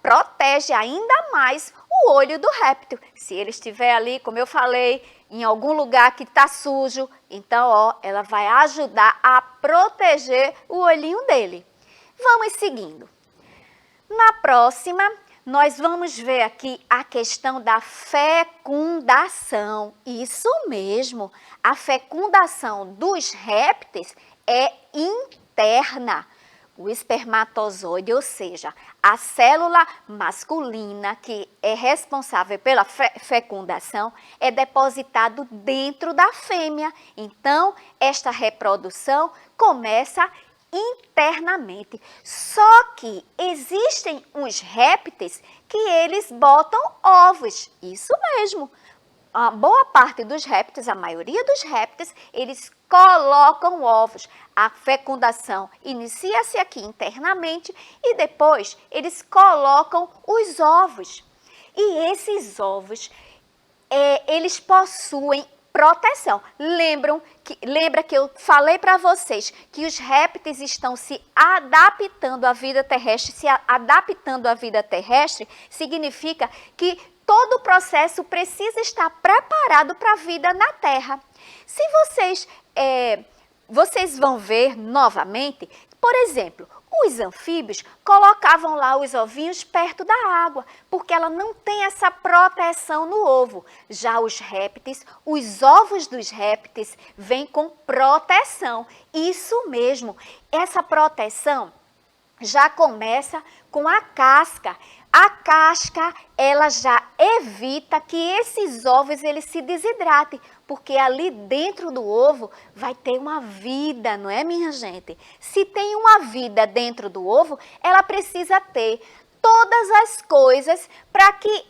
protege ainda mais o olho do réptil. Se ele estiver ali, como eu falei, em algum lugar que está sujo, então, ó, ela vai ajudar a proteger o olhinho dele. Vamos seguindo. Na próxima, nós vamos ver aqui a questão da fecundação. Isso mesmo, a fecundação dos répteis é interna. O espermatozoide, ou seja, a célula masculina que é responsável pela fecundação, é depositado dentro da fêmea. Então, esta reprodução começa internamente. Só que existem uns répteis que eles botam ovos. Isso mesmo. A boa parte dos répteis, a maioria dos répteis, eles colocam ovos. A fecundação inicia-se aqui internamente e depois eles colocam os ovos. E esses ovos, eles possuem proteção. Lembra que eu falei para vocês que os répteis estão se adaptando à vida terrestre. Se adaptando à vida terrestre significa que todo o processo precisa estar preparado para a vida na Terra. Se vocês vão ver novamente, por exemplo, os anfíbios colocavam lá os ovinhos perto da água, porque ela não tem essa proteção no ovo. Já os répteis, os ovos dos répteis vêm com proteção. Isso mesmo, essa proteção já começa com a casca. A casca, ela já evita que esses ovos eles se desidratem, porque ali dentro do ovo vai ter uma vida, não é, minha gente? Se tem uma vida dentro do ovo, ela precisa ter todas as coisas para que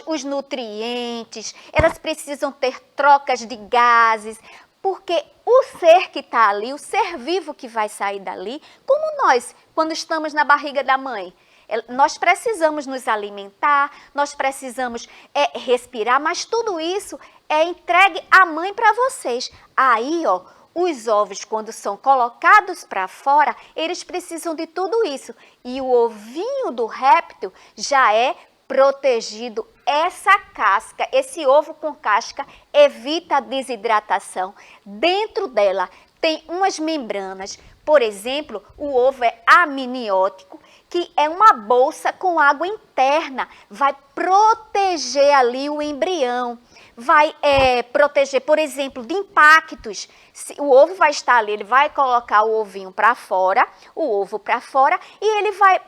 os nutrientes, elas precisam ter trocas de gases, porque o ser que está ali, o ser vivo que vai sair dali, como nós, quando estamos na barriga da mãe, nós precisamos nos alimentar, nós precisamos respirar, mas tudo isso é entregue à mãe para vocês. Aí, ó, os ovos, quando são colocados para fora, eles precisam de tudo isso. E o ovinho do réptil já é protegido. Essa casca, esse ovo com casca, evita a desidratação. Dentro dela tem umas membranas. Por exemplo, o ovo é amniótico, que é uma bolsa com água interna, vai proteger ali o embrião, vai proteger, por exemplo, de impactos. O ovo vai estar ali, ele vai colocar o ovinho para fora, o ovo para fora, e ele vai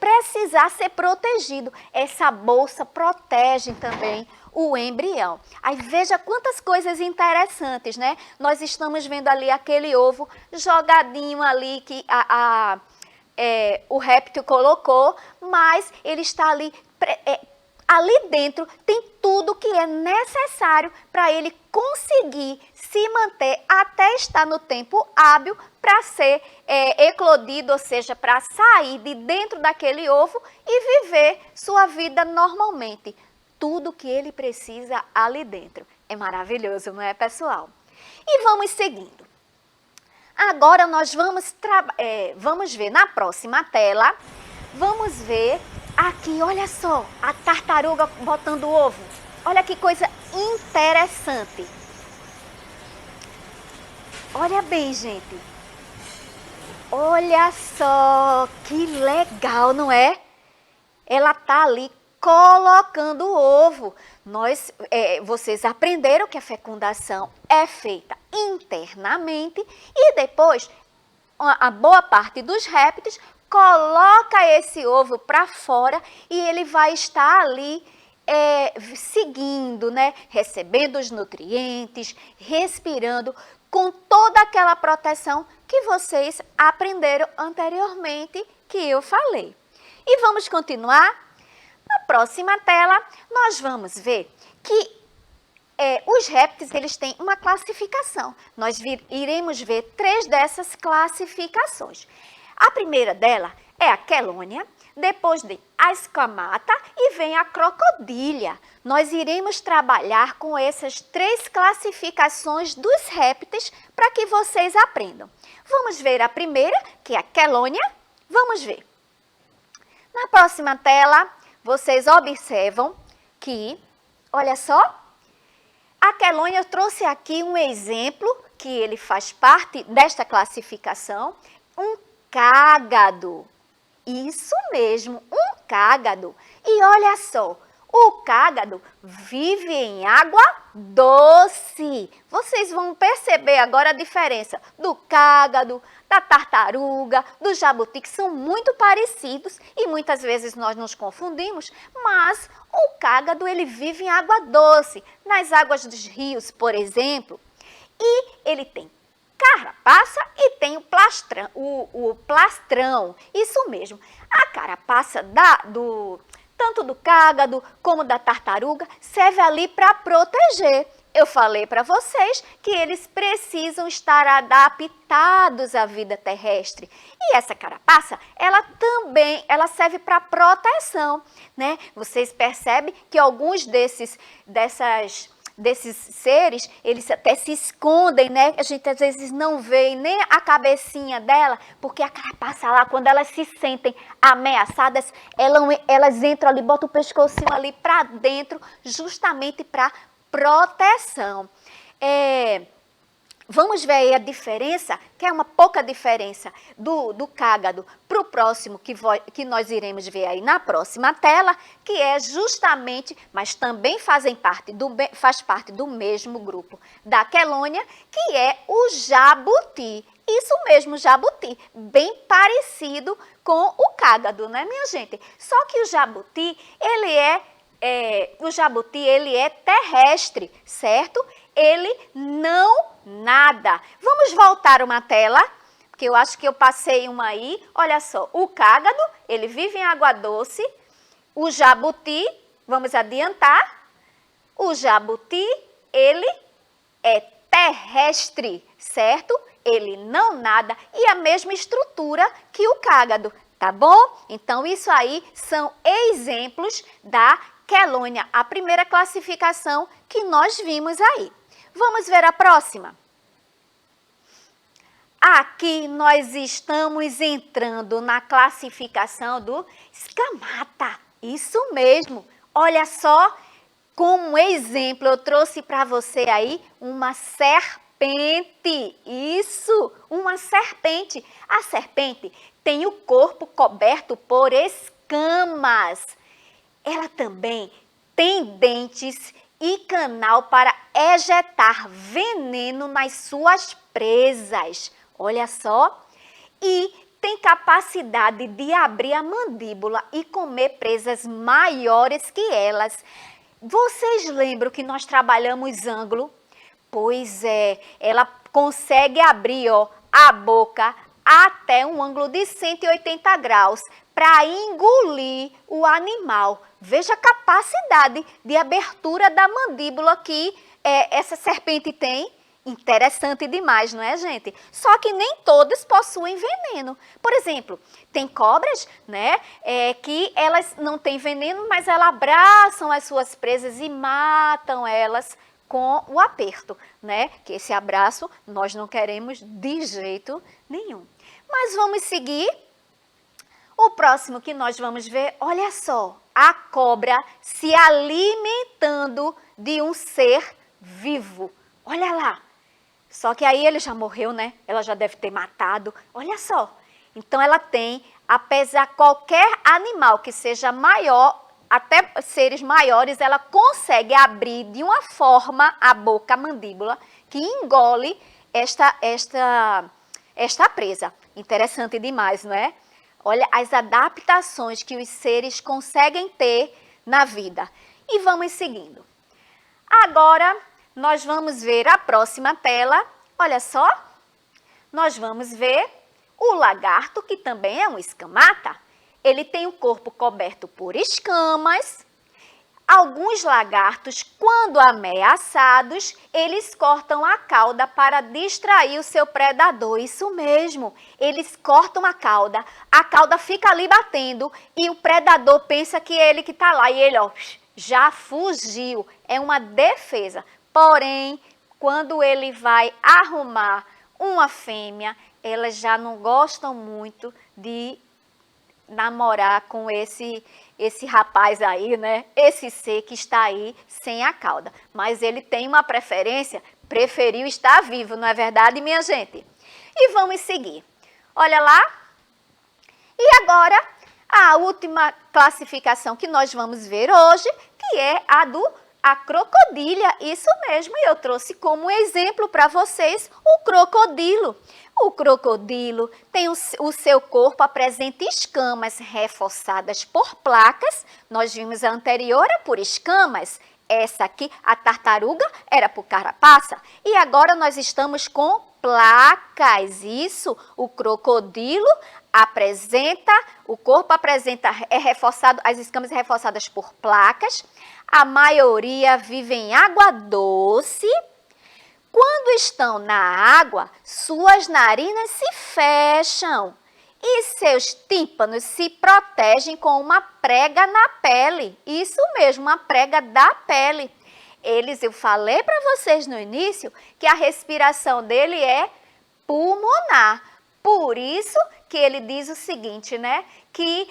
precisar ser protegido. Essa bolsa protege também o embrião. Aí veja quantas coisas interessantes, né? Nós estamos vendo ali aquele ovo jogadinho ali que o réptil colocou, mas ele está ali ali dentro tem tudo que é necessário para ele conseguir se manter até estar no tempo hábil para ser eclodido, ou seja, para sair de dentro daquele ovo e viver sua vida normalmente. Tudo que ele precisa ali dentro. É maravilhoso, não é, pessoal? E vamos seguindo. Agora nós vamos ver na próxima tela, vamos ver aqui, olha só, a tartaruga botando ovo. Olha que coisa interessante. Olha bem, gente. Olha só, que legal, não é? Ela tá ali colocando o ovo. Vocês aprenderam que a fecundação é feita internamente e depois a boa parte dos répteis coloca esse ovo para fora e ele vai estar ali seguindo, né? Recebendo os nutrientes, respirando com toda aquela proteção que vocês aprenderam anteriormente que eu falei. E vamos continuar? Na próxima tela, nós vamos ver que os répteis eles têm uma classificação. Nós iremos ver 3 dessas classificações. A primeira dela é a quelônia, depois vem a escamata e vem a crocodília. Nós iremos trabalhar com essas 3 classificações dos répteis para que vocês aprendam. Vamos ver a primeira, que é a quelônia. Vamos ver. Na próxima tela, vocês observam que, olha só, a quelônia, eu trouxe aqui um exemplo que ele faz parte desta classificação, um cágado. Isso mesmo, um cágado. E olha só, o cágado vive em água doce. Vocês vão perceber agora a diferença do cágado, da tartaruga, do jabuti, que são muito parecidos e muitas vezes nós nos confundimos, mas o cágado ele vive em água doce, nas águas dos rios, por exemplo, e ele tem carapaça e tem o plastrão, isso mesmo. A carapaça tanto do cágado como da tartaruga serve ali para proteger. Eu falei para vocês que eles precisam estar adaptados à vida terrestre. E essa carapaça, ela serve para proteção, né? Vocês percebem que alguns desses seres, eles até se escondem, né? A gente às vezes não vê nem a cabecinha dela, porque a carapaça lá, quando elas se sentem ameaçadas, elas entram ali, botam o pescocinho ali para dentro, justamente para proteção. Vamos ver aí a diferença, que é uma pouca diferença do cágado para o próximo que nós iremos ver aí na próxima tela, que é justamente, mas também faz parte do mesmo grupo da quelônia, que é o jabuti. Isso mesmo, jabuti, bem parecido com o cágado, né, minha gente? Só que o jabuti, ele é terrestre, certo? Ele não nada. Vamos voltar uma tela, porque eu acho que eu passei uma aí. Olha só, o cágado, ele vive em água doce. O jabuti, vamos adiantar. O jabuti, ele é terrestre, certo? Ele não nada e a mesma estrutura que o cágado, tá bom? Então, isso aí são exemplos da quelônia, a primeira classificação que nós vimos aí. Vamos ver a próxima? Aqui nós estamos entrando na classificação do escamata. Isso mesmo. Olha só, como exemplo, eu trouxe para você aí uma serpente. Isso, uma serpente. A serpente tem o corpo coberto por escamas. Ela também tem dentes e canal para ejetar veneno nas suas presas. Olha só. E tem capacidade de abrir a mandíbula e comer presas maiores que elas. Vocês lembram que nós trabalhamos ângulo? Pois é, ela consegue abrir a boca até um ângulo de 180 graus para engolir o animal. Veja a capacidade de abertura da mandíbula que essa serpente tem. Interessante demais, não é, gente? Só que nem todas possuem veneno. Por exemplo, tem cobras, né, que elas não têm veneno, mas elas abraçam as suas presas e matam elas com o aperto, né? Que esse abraço nós não queremos de jeito nenhum. Mas vamos seguir. O próximo que nós vamos ver, olha só, a cobra se alimentando de um ser vivo. Olha lá. Só que aí ele já morreu, né? Ela já deve ter matado. Olha só. Então ela tem, apesar qualquer animal que seja maior, até seres maiores, ela consegue abrir de uma forma a boca, a mandíbula, que engole esta presa. Interessante demais, não é? Olha as adaptações que os seres conseguem ter na vida. E vamos seguindo. Agora, nós vamos ver a próxima tela. Olha só. Nós vamos ver o lagarto, que também é um escamata. Ele tem o corpo coberto por escamas. Alguns lagartos, quando ameaçados, eles cortam a cauda para distrair o seu predador. Isso mesmo, eles cortam a cauda fica ali batendo e o predador pensa que é ele que está lá. E ele, ó, já fugiu. É uma defesa. Porém, quando ele vai arrumar uma fêmea, elas já não gostam muito de namorar com esse rapaz aí, né? Esse ser que está aí sem a cauda. Mas ele tem uma preferência, preferiu estar vivo, não é verdade, minha gente? E vamos seguir. Olha lá. E agora, a última classificação que nós vamos ver hoje, que é a crocodilha. Isso mesmo, eu trouxe como exemplo para vocês o crocodilo. O crocodilo tem o seu corpo apresenta escamas reforçadas por placas. Nós vimos a anterior era por escamas. Essa aqui, a tartaruga, era por carapaça. E agora nós estamos com placas. Isso, o crocodilo o corpo é reforçado, as escamas reforçadas por placas. A maioria vive em água doce. Quando estão na água, suas narinas se fecham e seus tímpanos se protegem com uma prega na pele. Isso mesmo, uma prega da pele. Eu falei para vocês no início que a respiração dele é pulmonar. Por isso que ele diz o seguinte, né? Que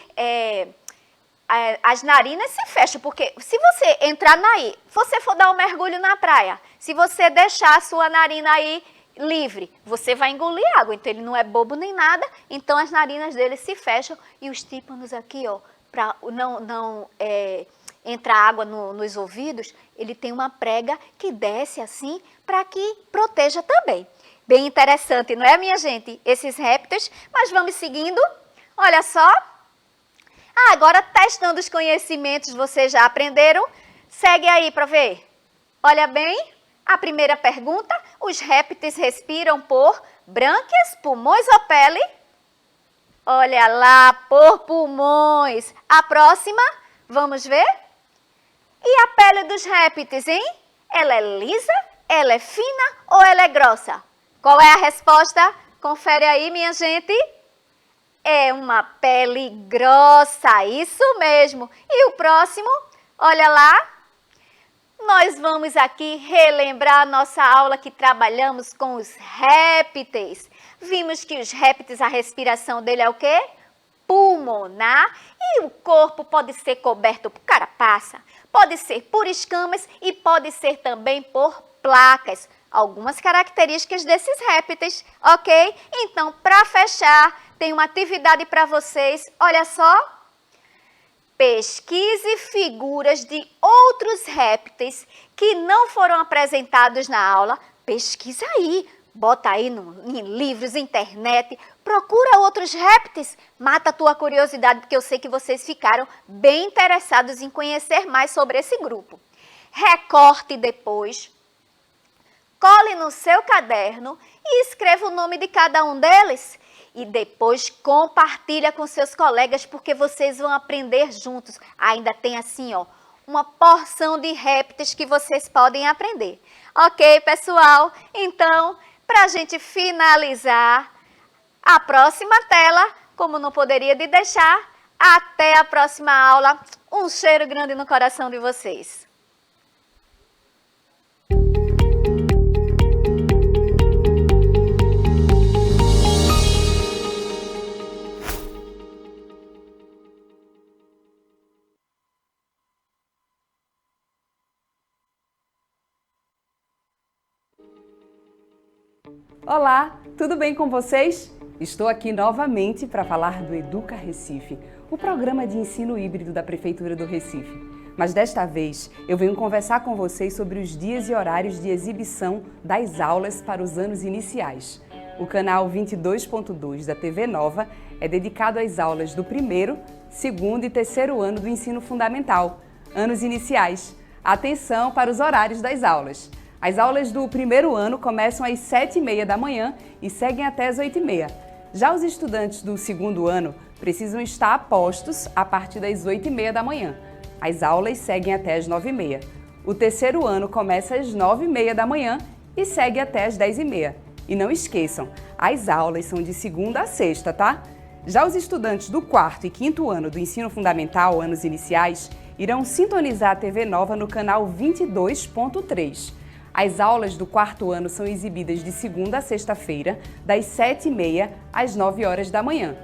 as narinas se fecham, porque se você entrar você for dar um mergulho na praia, se você deixar a sua narina aí livre, você vai engolir água, então ele não é bobo nem nada, então as narinas dele se fecham e os tímpanos aqui, ó, para não entrar água nos ouvidos, ele tem uma prega que desce assim para que proteja também. Bem interessante, não é, minha gente? Esses répteis, mas vamos seguindo. Olha só. Agora, testando os conhecimentos, vocês já aprenderam? Segue aí para ver. Olha bem, a primeira pergunta, os répteis respiram por brânquias, pulmões ou pele? Olha lá, por pulmões. A próxima, vamos ver? E a pele dos répteis, hein? Ela é lisa, ela é fina ou ela é grossa? Qual é a resposta? Confere aí, minha gente. É uma pele grossa, isso mesmo. E o próximo, olha lá. Nós vamos aqui relembrar a nossa aula que trabalhamos com os répteis. Vimos que os répteis, a respiração dele é o quê? Pulmonar. E o corpo pode ser coberto por carapaça, pode ser por escamas e pode ser também por placas. Algumas características desses répteis, ok? Então, para fechar, tem uma atividade para vocês. Olha só. Pesquise figuras de outros répteis que não foram apresentados na aula. Pesquisa aí. Bota aí em livros, internet. Procura outros répteis. Mata a tua curiosidade, porque eu sei que vocês ficaram bem interessados em conhecer mais sobre esse grupo. Recorte depois. Cole no seu caderno e escreva o nome de cada um deles. e depois compartilha com seus colegas, porque vocês vão aprender juntos. Ainda tem assim, ó, uma porção de répteis que vocês podem aprender. Ok, pessoal? Então, para a gente finalizar, a próxima tela, como não poderia de deixar, até a próxima aula. Um cheiro grande no coração de vocês. Olá, tudo bem com vocês? Estou aqui novamente para falar do Educa Recife, o programa de ensino híbrido da Prefeitura do Recife. Mas desta vez eu venho conversar com vocês sobre os dias e horários de exibição das aulas para os anos iniciais. O canal 22.2 da TV Nova é dedicado às aulas do primeiro, segundo e terceiro ano do ensino fundamental, anos iniciais. Atenção para os horários das aulas. As aulas do primeiro ano começam às 7h30 da manhã e seguem até às 8h30. Já os estudantes do segundo ano precisam estar a postos a partir das 8h30 da manhã. As aulas seguem até às 9h30. O terceiro ano começa às 9h30 da manhã e segue até às 10h30. E não esqueçam, as aulas são de segunda a sexta, tá? Já os estudantes do quarto e quinto ano do ensino fundamental, anos iniciais, irão sintonizar a TV Nova no canal 22.3. As aulas do quarto ano são exibidas de segunda a sexta-feira, das 7h30 às 9h da manhã.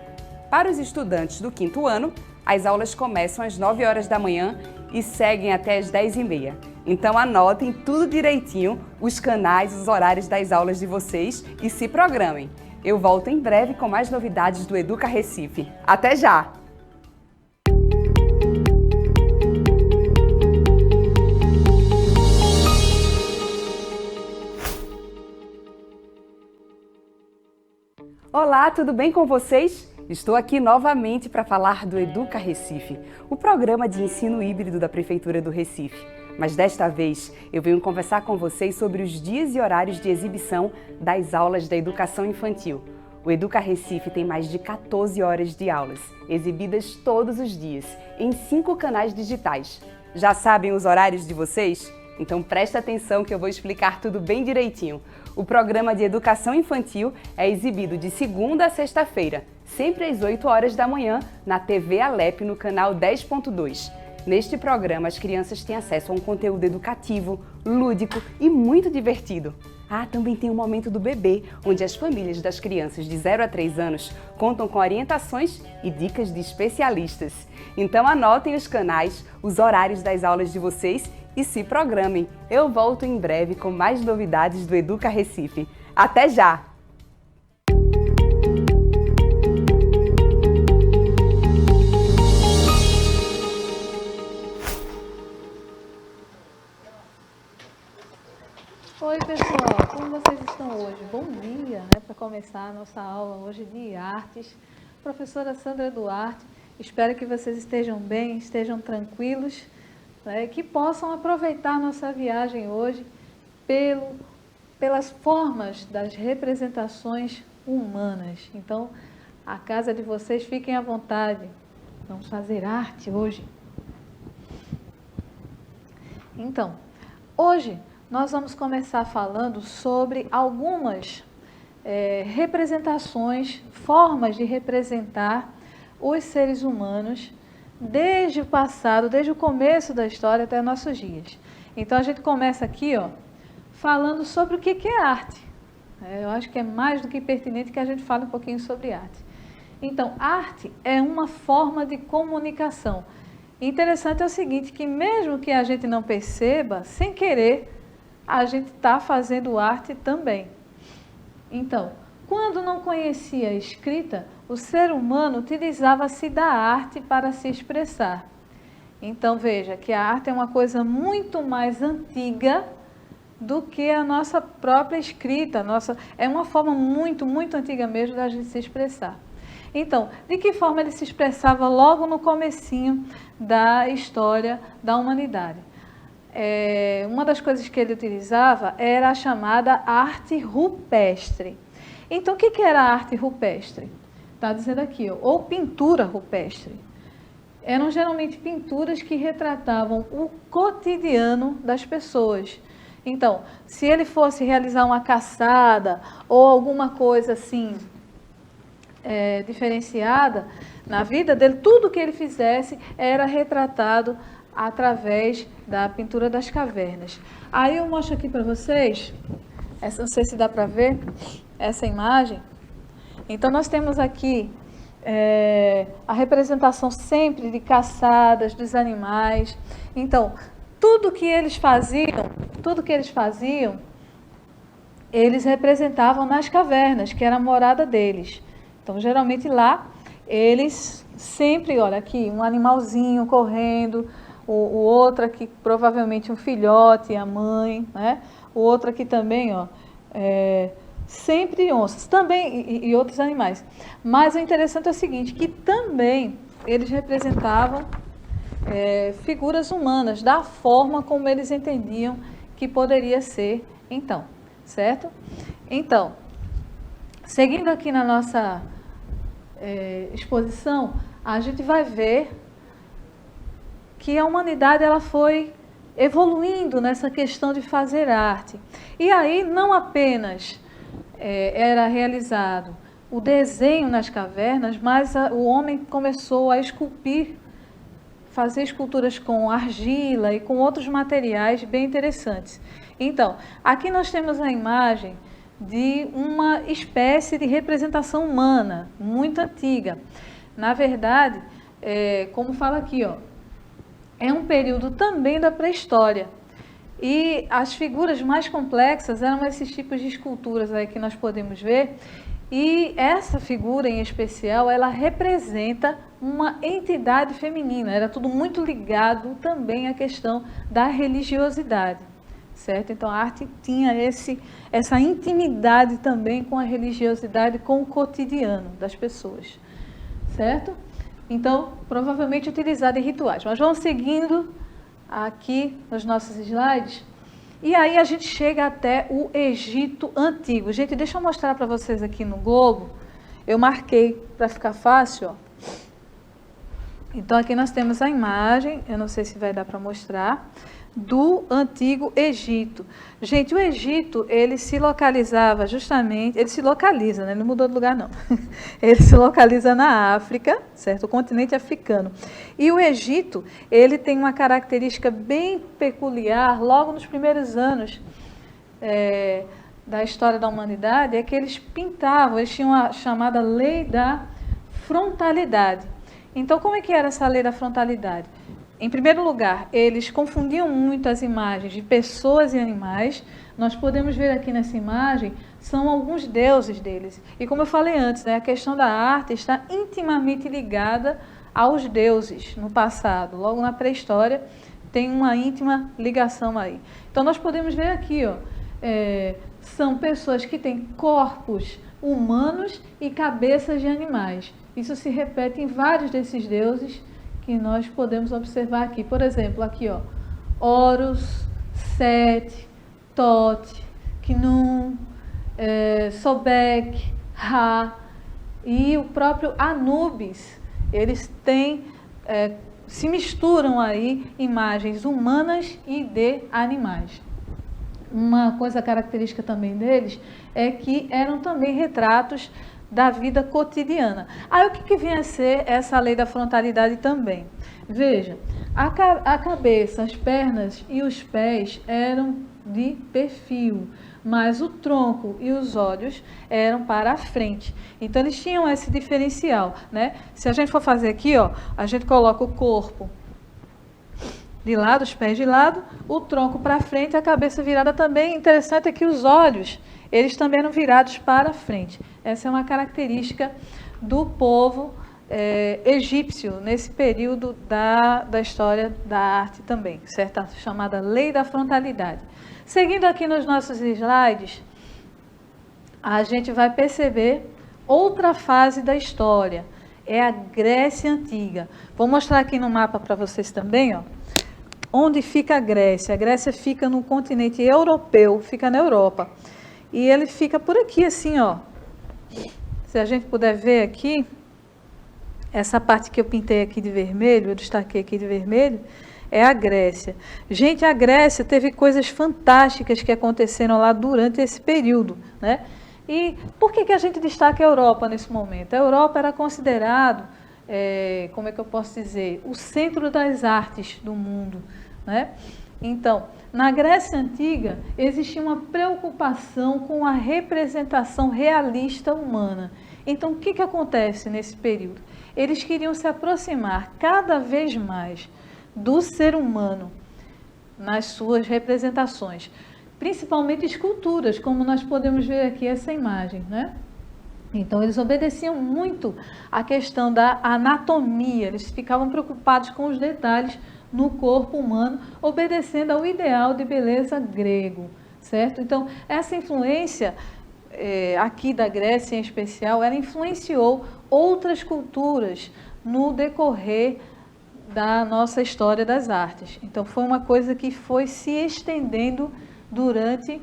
Para os estudantes do quinto ano, as aulas começam às 9h da manhã e seguem até às 10h30. Então anotem tudo direitinho, os canais, os horários das aulas de vocês e se programem. Eu volto em breve com mais novidades do Educa Recife. Até já! Olá, tudo bem com vocês? Estou aqui novamente para falar do Educa Recife, o programa de ensino híbrido da Prefeitura do Recife. Mas desta vez eu venho conversar com vocês sobre os dias e horários de exibição das aulas da educação infantil. O Educa Recife tem mais de 14 horas de aulas, exibidas todos os dias, em 5 canais digitais. Já sabem os horários de vocês? Então presta atenção que eu vou explicar tudo bem direitinho. O programa de educação infantil é exibido de segunda a sexta-feira, sempre às 8h da manhã, na TV Alep, no canal 10.2. Neste programa, as crianças têm acesso a um conteúdo educativo, lúdico e muito divertido. Também tem o Momento do Bebê, onde as famílias das crianças de 0 a 3 anos contam com orientações e dicas de especialistas. Então anotem os canais, os horários das aulas de vocês e se programem. Eu volto em breve com mais novidades do Educa Recife. Até já! Oi pessoal, como vocês estão hoje? Bom dia, para começar a nossa aula hoje de artes. Professora Sandra Duarte, espero que vocês estejam bem, estejam tranquilos, que possam aproveitar nossa viagem hoje pelas formas das representações humanas. Então, a casa de vocês, fiquem à vontade. Vamos fazer arte hoje. Então, hoje nós vamos começar falando sobre algumas representações, formas de representar os seres humanos desde o passado, desde o começo da história até nossos dias. Então a gente começa aqui, falando sobre o que é arte. Eu acho que é mais do que pertinente que a gente fale um pouquinho sobre arte. Então, arte é uma forma de comunicação. Interessante é o seguinte, que mesmo que a gente não perceba, sem querer, a gente está fazendo arte também. Então, quando não conhecia a escrita, o ser humano utilizava-se da arte para se expressar. Então, veja que a arte é uma coisa muito mais antiga do que a nossa própria escrita. É uma forma muito, muito antiga mesmo da gente se expressar. Então, de que forma ele se expressava logo no comecinho da história da humanidade? uma das coisas que ele utilizava era a chamada arte rupestre. Então, o que era a arte rupestre? Está dizendo aqui, ó, ou pintura rupestre. Eram geralmente pinturas que retratavam o cotidiano das pessoas. Então, se ele fosse realizar uma caçada ou alguma coisa assim diferenciada na vida dele, tudo que ele fizesse era retratado através da pintura das cavernas. Aí eu mostro aqui para vocês, não sei se dá para ver essa imagem. Então nós temos aqui a representação sempre de caçadas dos animais. Então, tudo que eles faziam, eles representavam nas cavernas, que era a morada deles. Então, geralmente lá, eles sempre, olha aqui, um animalzinho correndo, o outro aqui, provavelmente um filhote, a mãe, né? O outro aqui também, ó, sempre onças, também, e outros animais. Mas o interessante é o seguinte, que também eles representavam figuras humanas, da forma como eles entendiam que poderia ser, então, certo? Então, seguindo aqui na nossa exposição, a gente vai ver que a humanidade ela foi evoluindo nessa questão de fazer arte. E aí não apenas era realizado o desenho nas cavernas, mas o homem começou a esculpir, fazer esculturas com argila e com outros materiais bem interessantes. Então, aqui nós temos a imagem de uma espécie de representação humana, muito antiga. Na verdade, como fala aqui, ó, é um período também da pré-história. E as figuras mais complexas eram esses tipos de esculturas aí que nós podemos ver. E essa figura em especial, ela representa uma entidade feminina. Era tudo muito ligado também à questão da religiosidade, certo? Então a arte tinha essa intimidade também com a religiosidade, com o cotidiano das pessoas, certo? Então, provavelmente utilizada em rituais. Mas vamos seguindo aqui nos nossos slides. E aí a gente chega até o Egito Antigo. Gente, deixa eu mostrar para vocês aqui no globo. Eu marquei para ficar fácil, ó. Então aqui nós temos a imagem, eu não sei se vai dar para mostrar, do Antigo Egito. Gente, o Egito, ele se localizava justamente, ele se localiza, né? Ele não mudou de lugar não. Ele se localiza na África, certo? O continente africano. E o Egito, ele tem uma característica bem peculiar, logo nos primeiros anos da história da humanidade, é que eles pintavam, eles tinham a chamada lei da frontalidade. Então, como é que era essa lei da frontalidade? Em primeiro lugar, eles confundiam muito as imagens de pessoas e animais. Nós podemos ver aqui nessa imagem, são alguns deuses deles. E como eu falei antes, né, a questão da arte está intimamente ligada aos deuses no passado. Logo na pré-história, tem uma íntima ligação aí. Então, nós podemos ver aqui, ó, são pessoas que têm corpos humanos e cabeças de animais. Isso se repete em vários desses deuses que nós podemos observar aqui. Por exemplo, aqui, ó, Horus, Sete, Tote, Khnum, Sobek, Ra e o próprio Anubis. Eles têm, se misturam aí imagens humanas e de animais. Uma coisa característica também deles é que eram também retratos da vida cotidiana. Aí o que vem a ser essa lei da frontalidade também? Veja, a cabeça, as pernas e os pés eram de perfil, mas o tronco e os olhos eram para a frente. Então eles tinham esse diferencial, né? Se a gente for fazer aqui, ó, a gente coloca o corpo de lado, os pés de lado, o tronco para frente, a cabeça virada também. Interessante é que os olhos, eles também eram virados para frente. Essa é uma característica do povo egípcio, nesse período da história da arte também, certo? A chamada lei da frontalidade. Seguindo aqui nos nossos slides, a gente vai perceber outra fase da história, é a Grécia Antiga. Vou mostrar aqui no mapa para vocês também, ó, onde fica a Grécia. A Grécia fica no continente europeu, fica na Europa. E ele fica por aqui assim, ó. Se a gente puder ver aqui, essa parte que eu pintei aqui de vermelho, eu destaquei aqui de vermelho, é a Grécia. Gente, a Grécia teve coisas fantásticas que aconteceram lá durante esse período, né? E por que a gente destaca a Europa nesse momento? A Europa era considerado, como é que eu posso dizer, o centro das artes do mundo, né? Então, na Grécia Antiga, existia uma preocupação com a representação realista humana. Então, o que acontece nesse período? Eles queriam se aproximar cada vez mais do ser humano nas suas representações, principalmente esculturas, como nós podemos ver aqui essa imagem, né? Então, eles obedeciam muito à questão da anatomia, eles ficavam preocupados com os detalhes no corpo humano, obedecendo ao ideal de beleza grego, certo? Então, essa influência aqui da Grécia em especial, ela influenciou outras culturas no decorrer da nossa história das artes. Então, foi uma coisa que foi se estendendo durante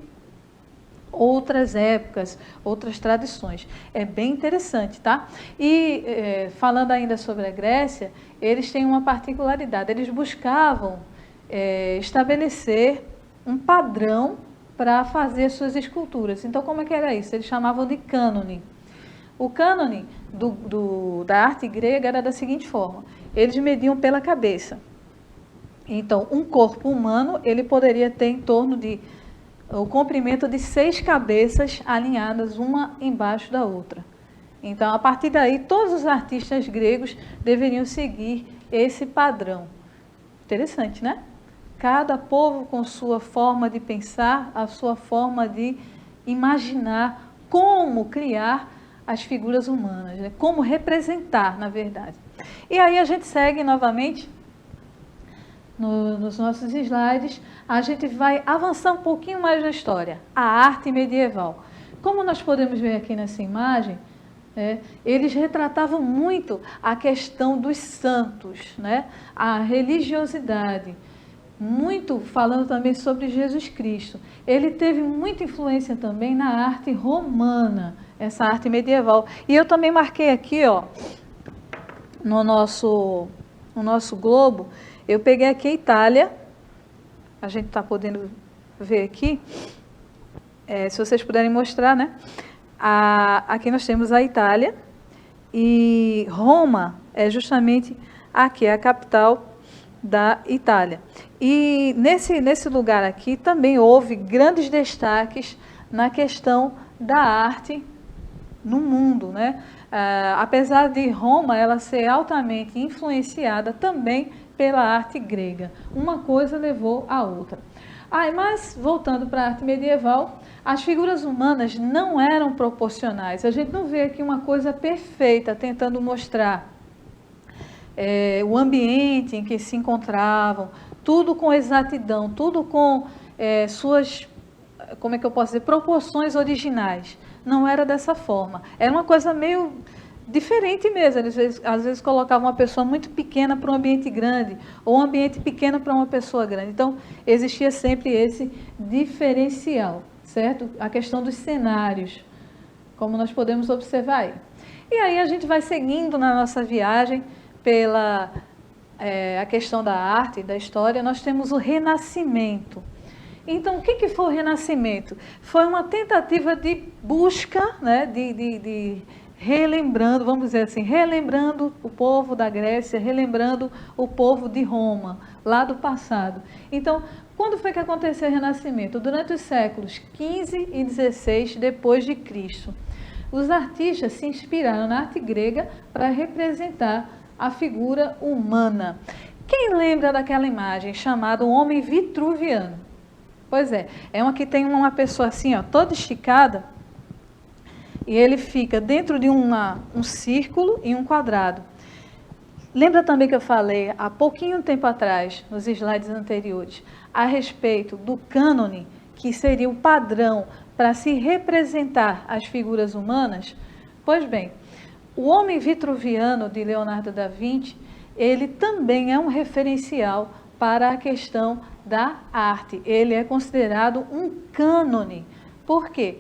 outras épocas, outras tradições. É bem interessante, tá? E falando ainda sobre a Grécia, eles têm uma particularidade. Eles buscavam estabelecer um padrão para fazer suas esculturas. Então, como é que era isso? Eles chamavam de cânone. O cânone da arte grega era da seguinte forma: eles mediam pela cabeça. Então, um corpo humano, ele poderia ter em torno de o comprimento de 6 cabeças alinhadas uma embaixo da outra. Então, a partir daí, todos os artistas gregos deveriam seguir esse padrão. Interessante, né? Cada povo com sua forma de pensar, a sua forma de imaginar como criar as figuras humanas, né? Como representar, na verdade. E aí a gente segue novamente nos nossos slides, a gente vai avançar um pouquinho mais na história, a arte medieval. Como nós podemos ver aqui nessa imagem, eles retratavam muito a questão dos santos, né? A religiosidade, muito falando também sobre Jesus Cristo. Ele teve muita influência também na arte romana, essa arte medieval. E eu também marquei aqui, ó, no nosso globo, eu peguei aqui a Itália, a gente está podendo ver aqui, se vocês puderem mostrar, né? Aqui nós temos a Itália, e Roma é justamente aqui, a capital da Itália. E nesse lugar aqui também houve grandes destaques na questão da arte no mundo, né? Apesar de Roma ela ser altamente influenciada também pela arte grega. Uma coisa levou a outra. Mas voltando para a arte medieval, as figuras humanas não eram proporcionais. A gente não vê aqui uma coisa perfeita tentando mostrar o ambiente em que se encontravam, tudo com exatidão, tudo com suas, como é que eu posso dizer, proporções originais. Não era dessa forma. Era uma coisa meio diferente mesmo. Eles às vezes colocavam uma pessoa muito pequena para um ambiente grande, ou um ambiente pequeno para uma pessoa grande. Então, existia sempre esse diferencial, certo? A questão dos cenários, como nós podemos observar aí. E aí a gente vai seguindo na nossa viagem pela a questão da arte, da história. Nós temos o Renascimento. Então, o que foi o Renascimento? Foi uma tentativa de busca, né, de relembrando, vamos dizer assim, relembrando o povo da Grécia, relembrando o povo de Roma, lá do passado. Então, quando foi que aconteceu o Renascimento? Durante os séculos XV e XVI depois de Cristo. Os artistas se inspiraram na arte grega para representar a figura humana. Quem lembra daquela imagem chamada o homem vitruviano? Pois é uma que tem uma pessoa assim, ó, toda esticada, e ele fica dentro de um círculo e um quadrado. Lembra também que eu falei há pouquinho tempo atrás, nos slides anteriores, a respeito do cânone, que seria o padrão para se representar as figuras humanas? Pois bem, o homem vitruviano de Leonardo da Vinci, ele também é um referencial para a questão da arte. Ele é considerado um cânone. Por quê?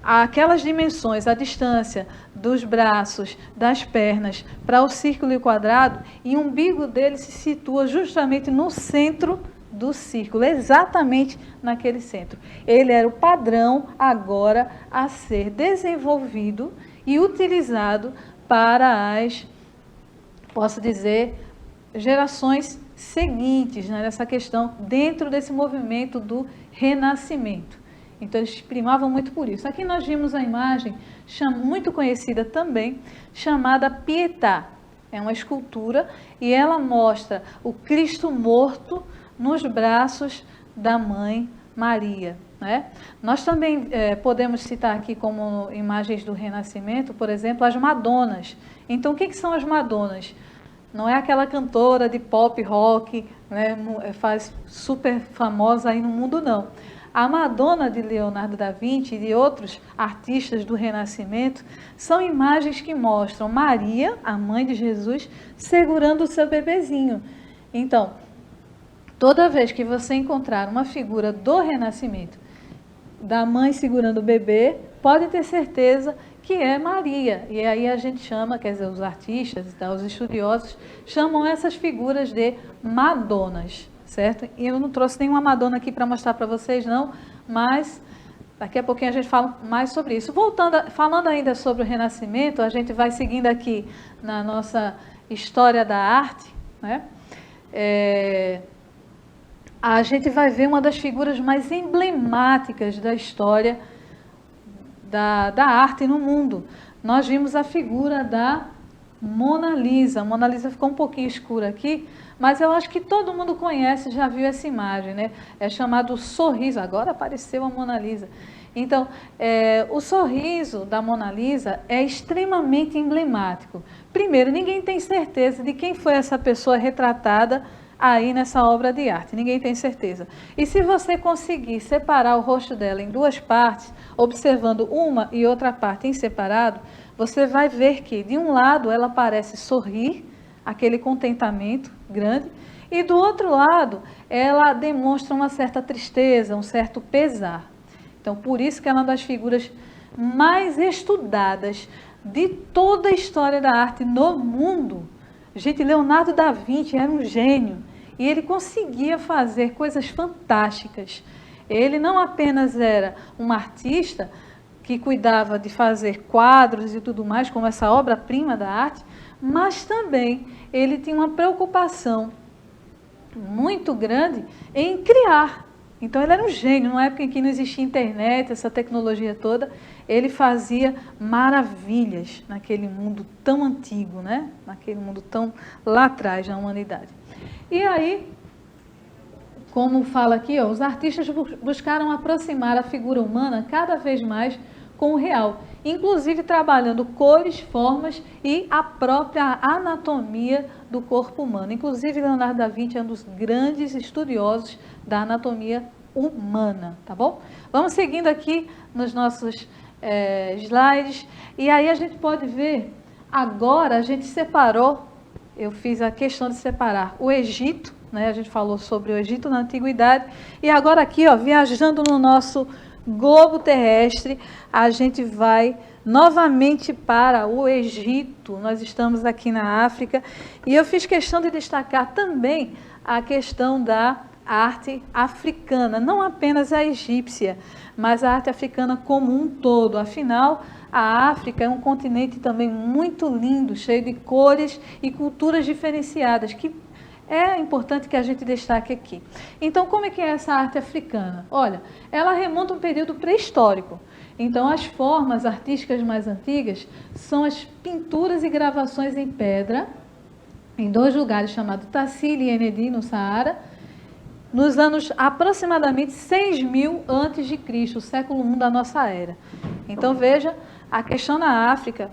Aquelas dimensões, a distância dos braços, das pernas para o círculo e o quadrado, e o umbigo dele se situa justamente no centro do círculo, exatamente naquele centro. Ele era o padrão agora a ser desenvolvido e utilizado para as, posso dizer, gerações seguintes, né, nessa questão, dentro desse movimento do Renascimento. Então, eles primavam muito por isso. Aqui nós vimos a imagem, muito conhecida também, chamada Pietà. É uma escultura e ela mostra o Cristo morto nos braços da Mãe Maria, né? Nós também podemos citar aqui como imagens do Renascimento, por exemplo, as Madonas. Então, o que são as Madonas? Não é aquela cantora de pop rock, né, faz super famosa aí no mundo, não. A Madonna de Leonardo da Vinci e de outros artistas do Renascimento são imagens que mostram Maria, a mãe de Jesus, segurando o seu bebezinho. Então, toda vez que você encontrar uma figura do Renascimento, da mãe segurando o bebê, pode ter certeza que é Maria. E aí a gente chama, quer dizer, os artistas, os estudiosos, chamam essas figuras de Madonas. Certo? E eu não trouxe nenhuma Madonna aqui para mostrar para vocês, não, mas daqui a pouquinho a gente fala mais sobre isso. Falando ainda sobre o Renascimento, a gente vai seguindo aqui na nossa história da arte, né? A gente vai ver uma das figuras mais emblemáticas da história da arte no mundo. Nós vimos a figura da Mona Lisa. A Mona Lisa ficou um pouquinho escura aqui, mas eu acho que todo mundo conhece, já viu essa imagem, né? É chamado sorriso. Agora apareceu a Mona Lisa. Então, o sorriso da Mona Lisa é extremamente emblemático. Primeiro, ninguém tem certeza de quem foi essa pessoa retratada aí nessa obra de arte. Ninguém tem certeza. E se você conseguir separar o rosto dela em duas partes, observando uma e outra parte em separado, você vai ver que, de um lado, ela parece sorrir, aquele contentamento grande, e do outro lado, ela demonstra uma certa tristeza, um certo pesar. Então, por isso que ela é uma das figuras mais estudadas de toda a história da arte no mundo. Gente, Leonardo da Vinci era um gênio, e ele conseguia fazer coisas fantásticas. Ele não apenas era um artista que cuidava de fazer quadros e tudo mais, como essa obra-prima da arte, mas também ele tinha uma preocupação muito grande em criar. Então ele era um gênio, numa época em que não existia internet, essa tecnologia toda, ele fazia maravilhas naquele mundo tão antigo, né? Naquele mundo tão lá atrás da humanidade. E aí, como fala aqui, ó, os artistas buscaram aproximar a figura humana cada vez mais com o real, inclusive trabalhando cores, formas e a própria anatomia do corpo humano. Inclusive, Leonardo da Vinci é um dos grandes estudiosos da anatomia humana, tá bom? Vamos seguindo aqui nos nossos slides, e aí a gente pode ver, agora a gente separou, eu fiz a questão de separar o Egito, né? A gente falou sobre o Egito na Antiguidade, e agora aqui, ó, viajando no nosso globo terrestre, a gente vai novamente para o Egito. Nós estamos aqui na África e eu fiz questão de destacar também a questão da arte africana, não apenas a egípcia, mas a arte africana como um todo. Afinal, a África é um continente também muito lindo, cheio de cores e culturas diferenciadas, que é importante que a gente destaque aqui. Então, como é que é essa arte africana? Olha, ela remonta a um período pré-histórico. Então, as formas artísticas mais antigas são as pinturas e gravações em pedra, em dois lugares chamados Tassili e Enedi, no Saara, nos anos aproximadamente 6.000 a.C., o século I da nossa era. Então, veja, a questão na África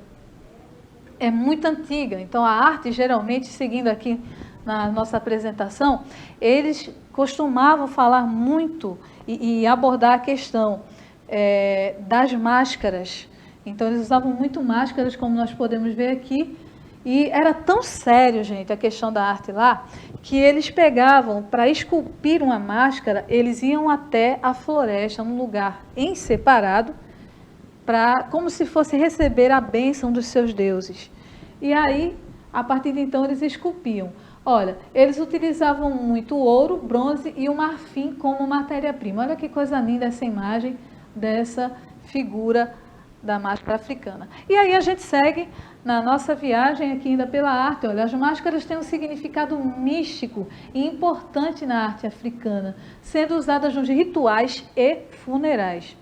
é muito antiga. Então, a arte, geralmente, seguindo aqui na nossa apresentação, eles costumavam falar muito e abordar a questão das máscaras. Então, eles usavam muito máscaras, como nós podemos ver aqui, E era tão sério, gente, a questão da arte lá, que eles pegavam, para esculpir uma máscara, eles iam até a floresta, num lugar em separado, como se fosse receber a bênção dos seus deuses. E aí, a partir de então, eles esculpiam. Olha, eles utilizavam muito ouro, bronze e o marfim como matéria-prima. Olha que coisa linda essa imagem dessa figura da máscara africana. E aí a gente segue na nossa viagem aqui ainda pela arte. Olha, as máscaras têm um significado místico e importante na arte africana, sendo usadas nos rituais e funerais.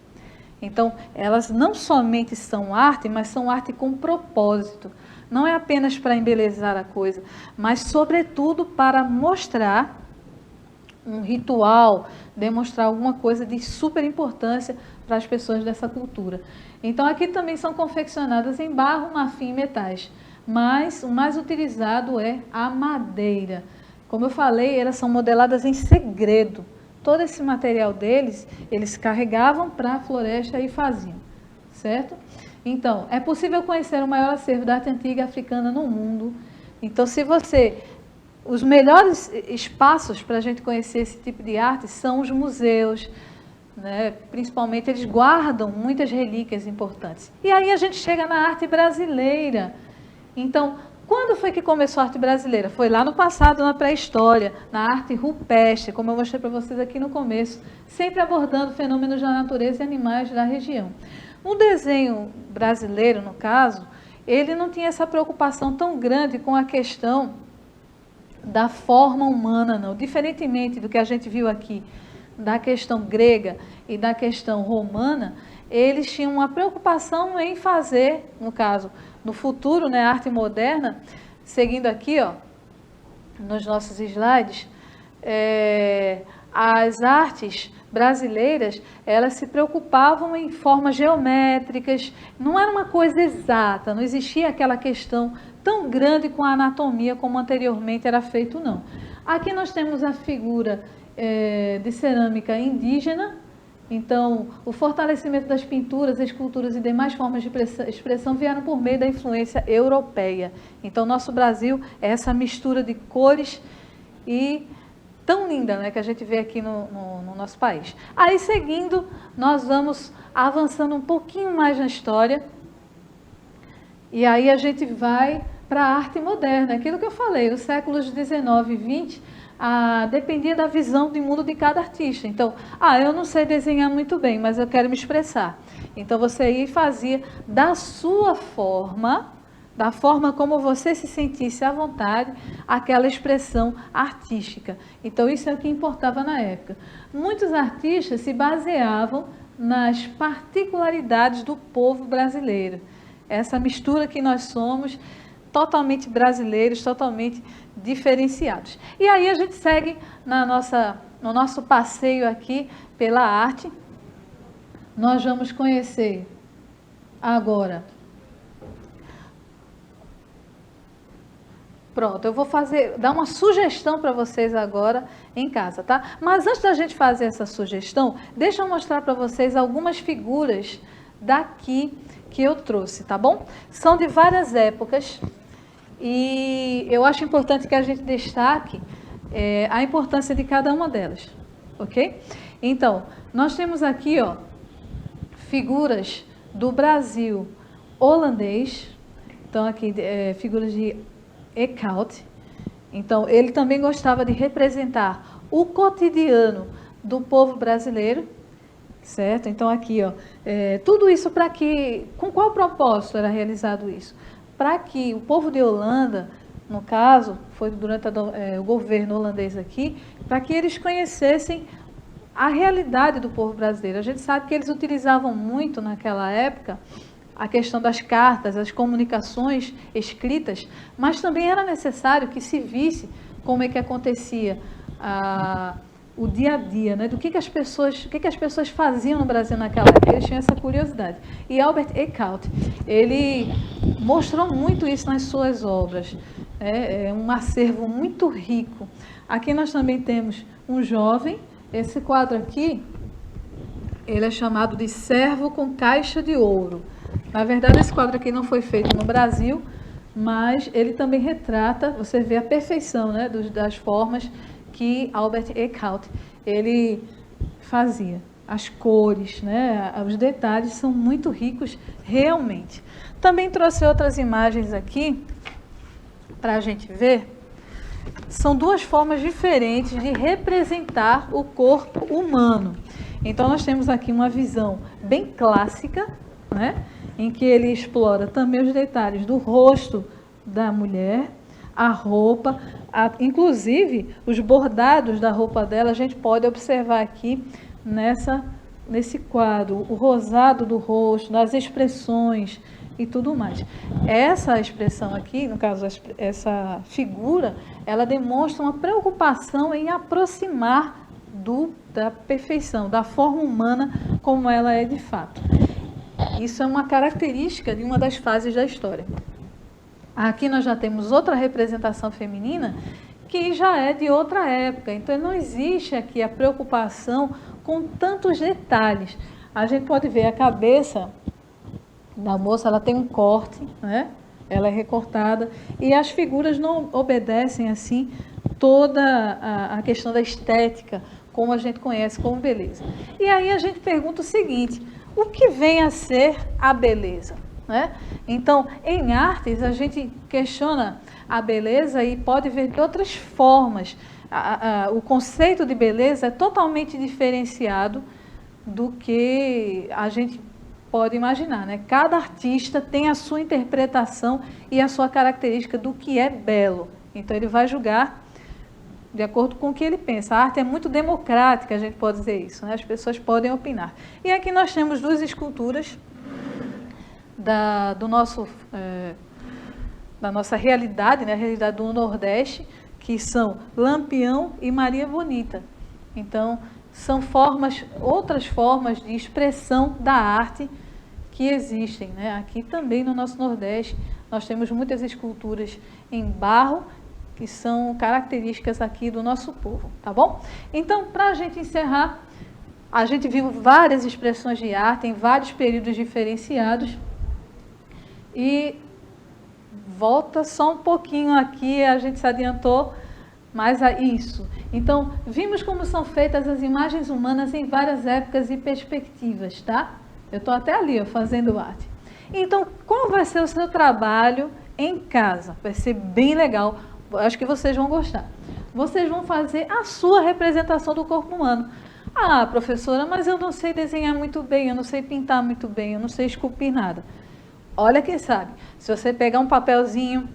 Então, elas não somente são arte, mas são arte com propósito. Não é apenas para embelezar a coisa, mas sobretudo para mostrar um ritual, demonstrar alguma coisa de super importância para as pessoas dessa cultura. Então, aqui também são confeccionadas em barro, marfim e metais, mas o mais utilizado é a madeira. Como eu falei, elas são modeladas em segredo. Todo esse material deles, eles carregavam para a floresta e faziam, certo? Então, é possível conhecer o maior acervo da arte antiga africana no mundo. Então, os melhores espaços para a gente conhecer esse tipo de arte são os museus, né? Principalmente eles guardam muitas relíquias importantes. E aí a gente chega na arte brasileira. Então, quando foi que começou a arte brasileira? Foi lá no passado, na pré-história, na arte rupestre, como eu mostrei para vocês aqui no começo, sempre abordando fenômenos da natureza e animais da região. O desenho brasileiro, no caso, ele não tinha essa preocupação tão grande com a questão da forma humana, não. Diferentemente do que a gente viu aqui, da questão grega e da questão romana, eles tinham uma preocupação em fazer, no caso, no futuro, né, a arte moderna, seguindo aqui, ó, nos nossos slides, as artes brasileiras, elas se preocupavam em formas geométricas, não era uma coisa exata, não existia aquela questão tão grande com a anatomia como anteriormente era feito, não. Aqui nós temos a figura de cerâmica indígena. Então, o fortalecimento das pinturas, esculturas e demais formas de expressão vieram por meio da influência europeia. Então, nosso Brasil é essa mistura de cores e tão linda, né, que a gente vê aqui no nosso país. Aí, seguindo, nós vamos avançando um pouquinho mais na história. E aí a gente vai para a arte moderna. Aquilo que eu falei, os séculos 19 e 20, dependia da visão de mundo de cada artista. Então, eu não sei desenhar muito bem, mas eu quero me expressar. Então, você aí fazia da sua forma, da forma como você se sentisse à vontade, aquela expressão artística. Então, isso é o que importava na época. Muitos artistas se baseavam nas particularidades do povo brasileiro. Essa mistura que nós somos, totalmente brasileiros, totalmente diferenciados. E aí a gente segue no nosso passeio aqui pela arte. Nós vamos conhecer agora. Pronto, eu vou dar uma sugestão para vocês agora em casa, tá? Mas antes da gente fazer essa sugestão, deixa eu mostrar para vocês algumas figuras daqui que eu trouxe, tá bom? São de várias épocas. E eu acho importante que a gente destaque a importância de cada uma delas, ok? Então, nós temos aqui, ó, figuras do Brasil holandês. Então, aqui, figuras de Eekhout. Então, ele também gostava de representar o cotidiano do povo brasileiro, certo? Então, aqui, ó, tudo isso para que... Com qual propósito era realizado isso? Para que o povo de Holanda, no caso, foi durante o governo holandês aqui, para que eles conhecessem a realidade do povo brasileiro. A gente sabe que eles utilizavam muito naquela época a questão das cartas, as comunicações escritas, mas também era necessário que se visse como é que acontecia o dia a dia, né? Do que as pessoas faziam no Brasil naquela época. Eles tinham essa curiosidade. E Albert Eekhout, ele mostrou muito isso nas suas obras. É um acervo muito rico. Aqui nós também temos um jovem. Esse quadro aqui, ele é chamado de Servo com Caixa de Ouro. Na verdade, esse quadro aqui não foi feito no Brasil, mas ele também retrata, você vê a perfeição, né, das formas que Albert Eckhout ele fazia. As cores, né, os detalhes são muito ricos realmente. Também trouxe outras imagens aqui para a gente ver. São duas formas diferentes de representar o corpo humano. Então nós temos aqui uma visão bem clássica, né, em que ele explora também os detalhes do rosto da mulher, a roupa, inclusive os bordados da roupa dela, a gente pode observar aqui nesse quadro, o rosado do rosto, das expressões e tudo mais. Essa expressão aqui, no caso, essa figura, ela demonstra uma preocupação em aproximar da perfeição, da forma humana como ela é de fato. Isso é uma característica de uma das fases da história. Aqui nós já temos outra representação feminina que já é de outra época. Então não existe aqui a preocupação com tantos detalhes. A gente pode ver a cabeça da moça, ela tem um corte, né? Ela é recortada e as figuras não obedecem assim toda a questão da estética, como a gente conhece como beleza. E aí a gente pergunta o seguinte: o que vem a ser a beleza? Né? Então, em artes, a gente questiona a beleza e pode ver de outras formas. O conceito de beleza é totalmente diferenciado do que a gente pode imaginar. Né? Cada artista tem a sua interpretação e a sua característica do que é belo. Então, ele vai julgar de acordo com o que ele pensa. A arte é muito democrática, a gente pode dizer isso, né? As pessoas podem opinar. E aqui nós temos duas esculturas da nossa realidade, né? A realidade do Nordeste, que são Lampião e Maria Bonita. Então, são outras formas de expressão da arte que existem, né? Aqui também no nosso Nordeste, nós temos muitas esculturas em barro, que são características aqui do nosso povo, tá bom? Então, para a gente encerrar, a gente viu várias expressões de arte em vários períodos diferenciados e volta só um pouquinho aqui, a gente se adiantou, mas a isso. Então, vimos como são feitas as imagens humanas em várias épocas e perspectivas, tá? Eu estou até ali, ó, fazendo arte. Então, qual vai ser o seu trabalho em casa? Vai ser bem legal. Acho que vocês vão gostar. Vocês vão fazer a sua representação do corpo humano. Ah, professora, mas eu não sei desenhar muito bem, eu não sei pintar muito bem, eu não sei esculpir nada. Olha quem sabe, se você pegar um papelzinho,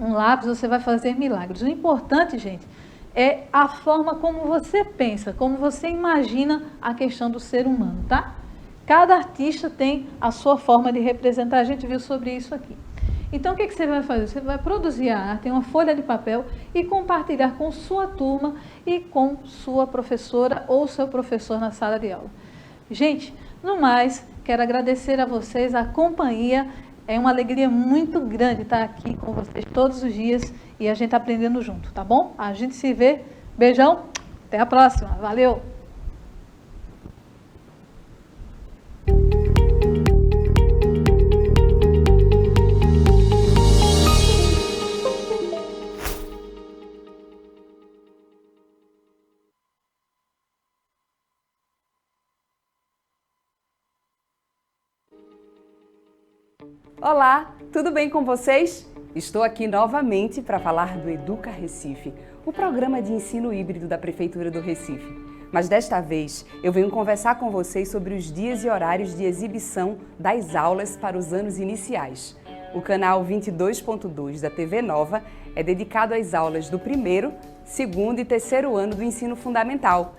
um lápis, você vai fazer milagres. O importante, gente, é a forma como você pensa, como você imagina a questão do ser humano, tá? Cada artista tem a sua forma de representar, a gente viu sobre isso aqui. Então, o que você vai fazer? Você vai produzir a arte em uma folha de papel e compartilhar com sua turma e com sua professora ou seu professor na sala de aula. Gente, no mais, quero agradecer a vocês a companhia. É uma alegria muito grande estar aqui com vocês todos os dias e a gente aprendendo junto, tá bom? A gente se vê. Beijão, até a próxima. Valeu! Olá, tudo bem com vocês? Estou aqui novamente para falar do Educa Recife, o programa de ensino híbrido da Prefeitura do Recife. Mas desta vez eu venho conversar com vocês sobre os dias e horários de exibição das aulas para os anos iniciais. O canal 22.2 da TV Nova é dedicado às aulas do primeiro, segundo e terceiro ano do ensino fundamental.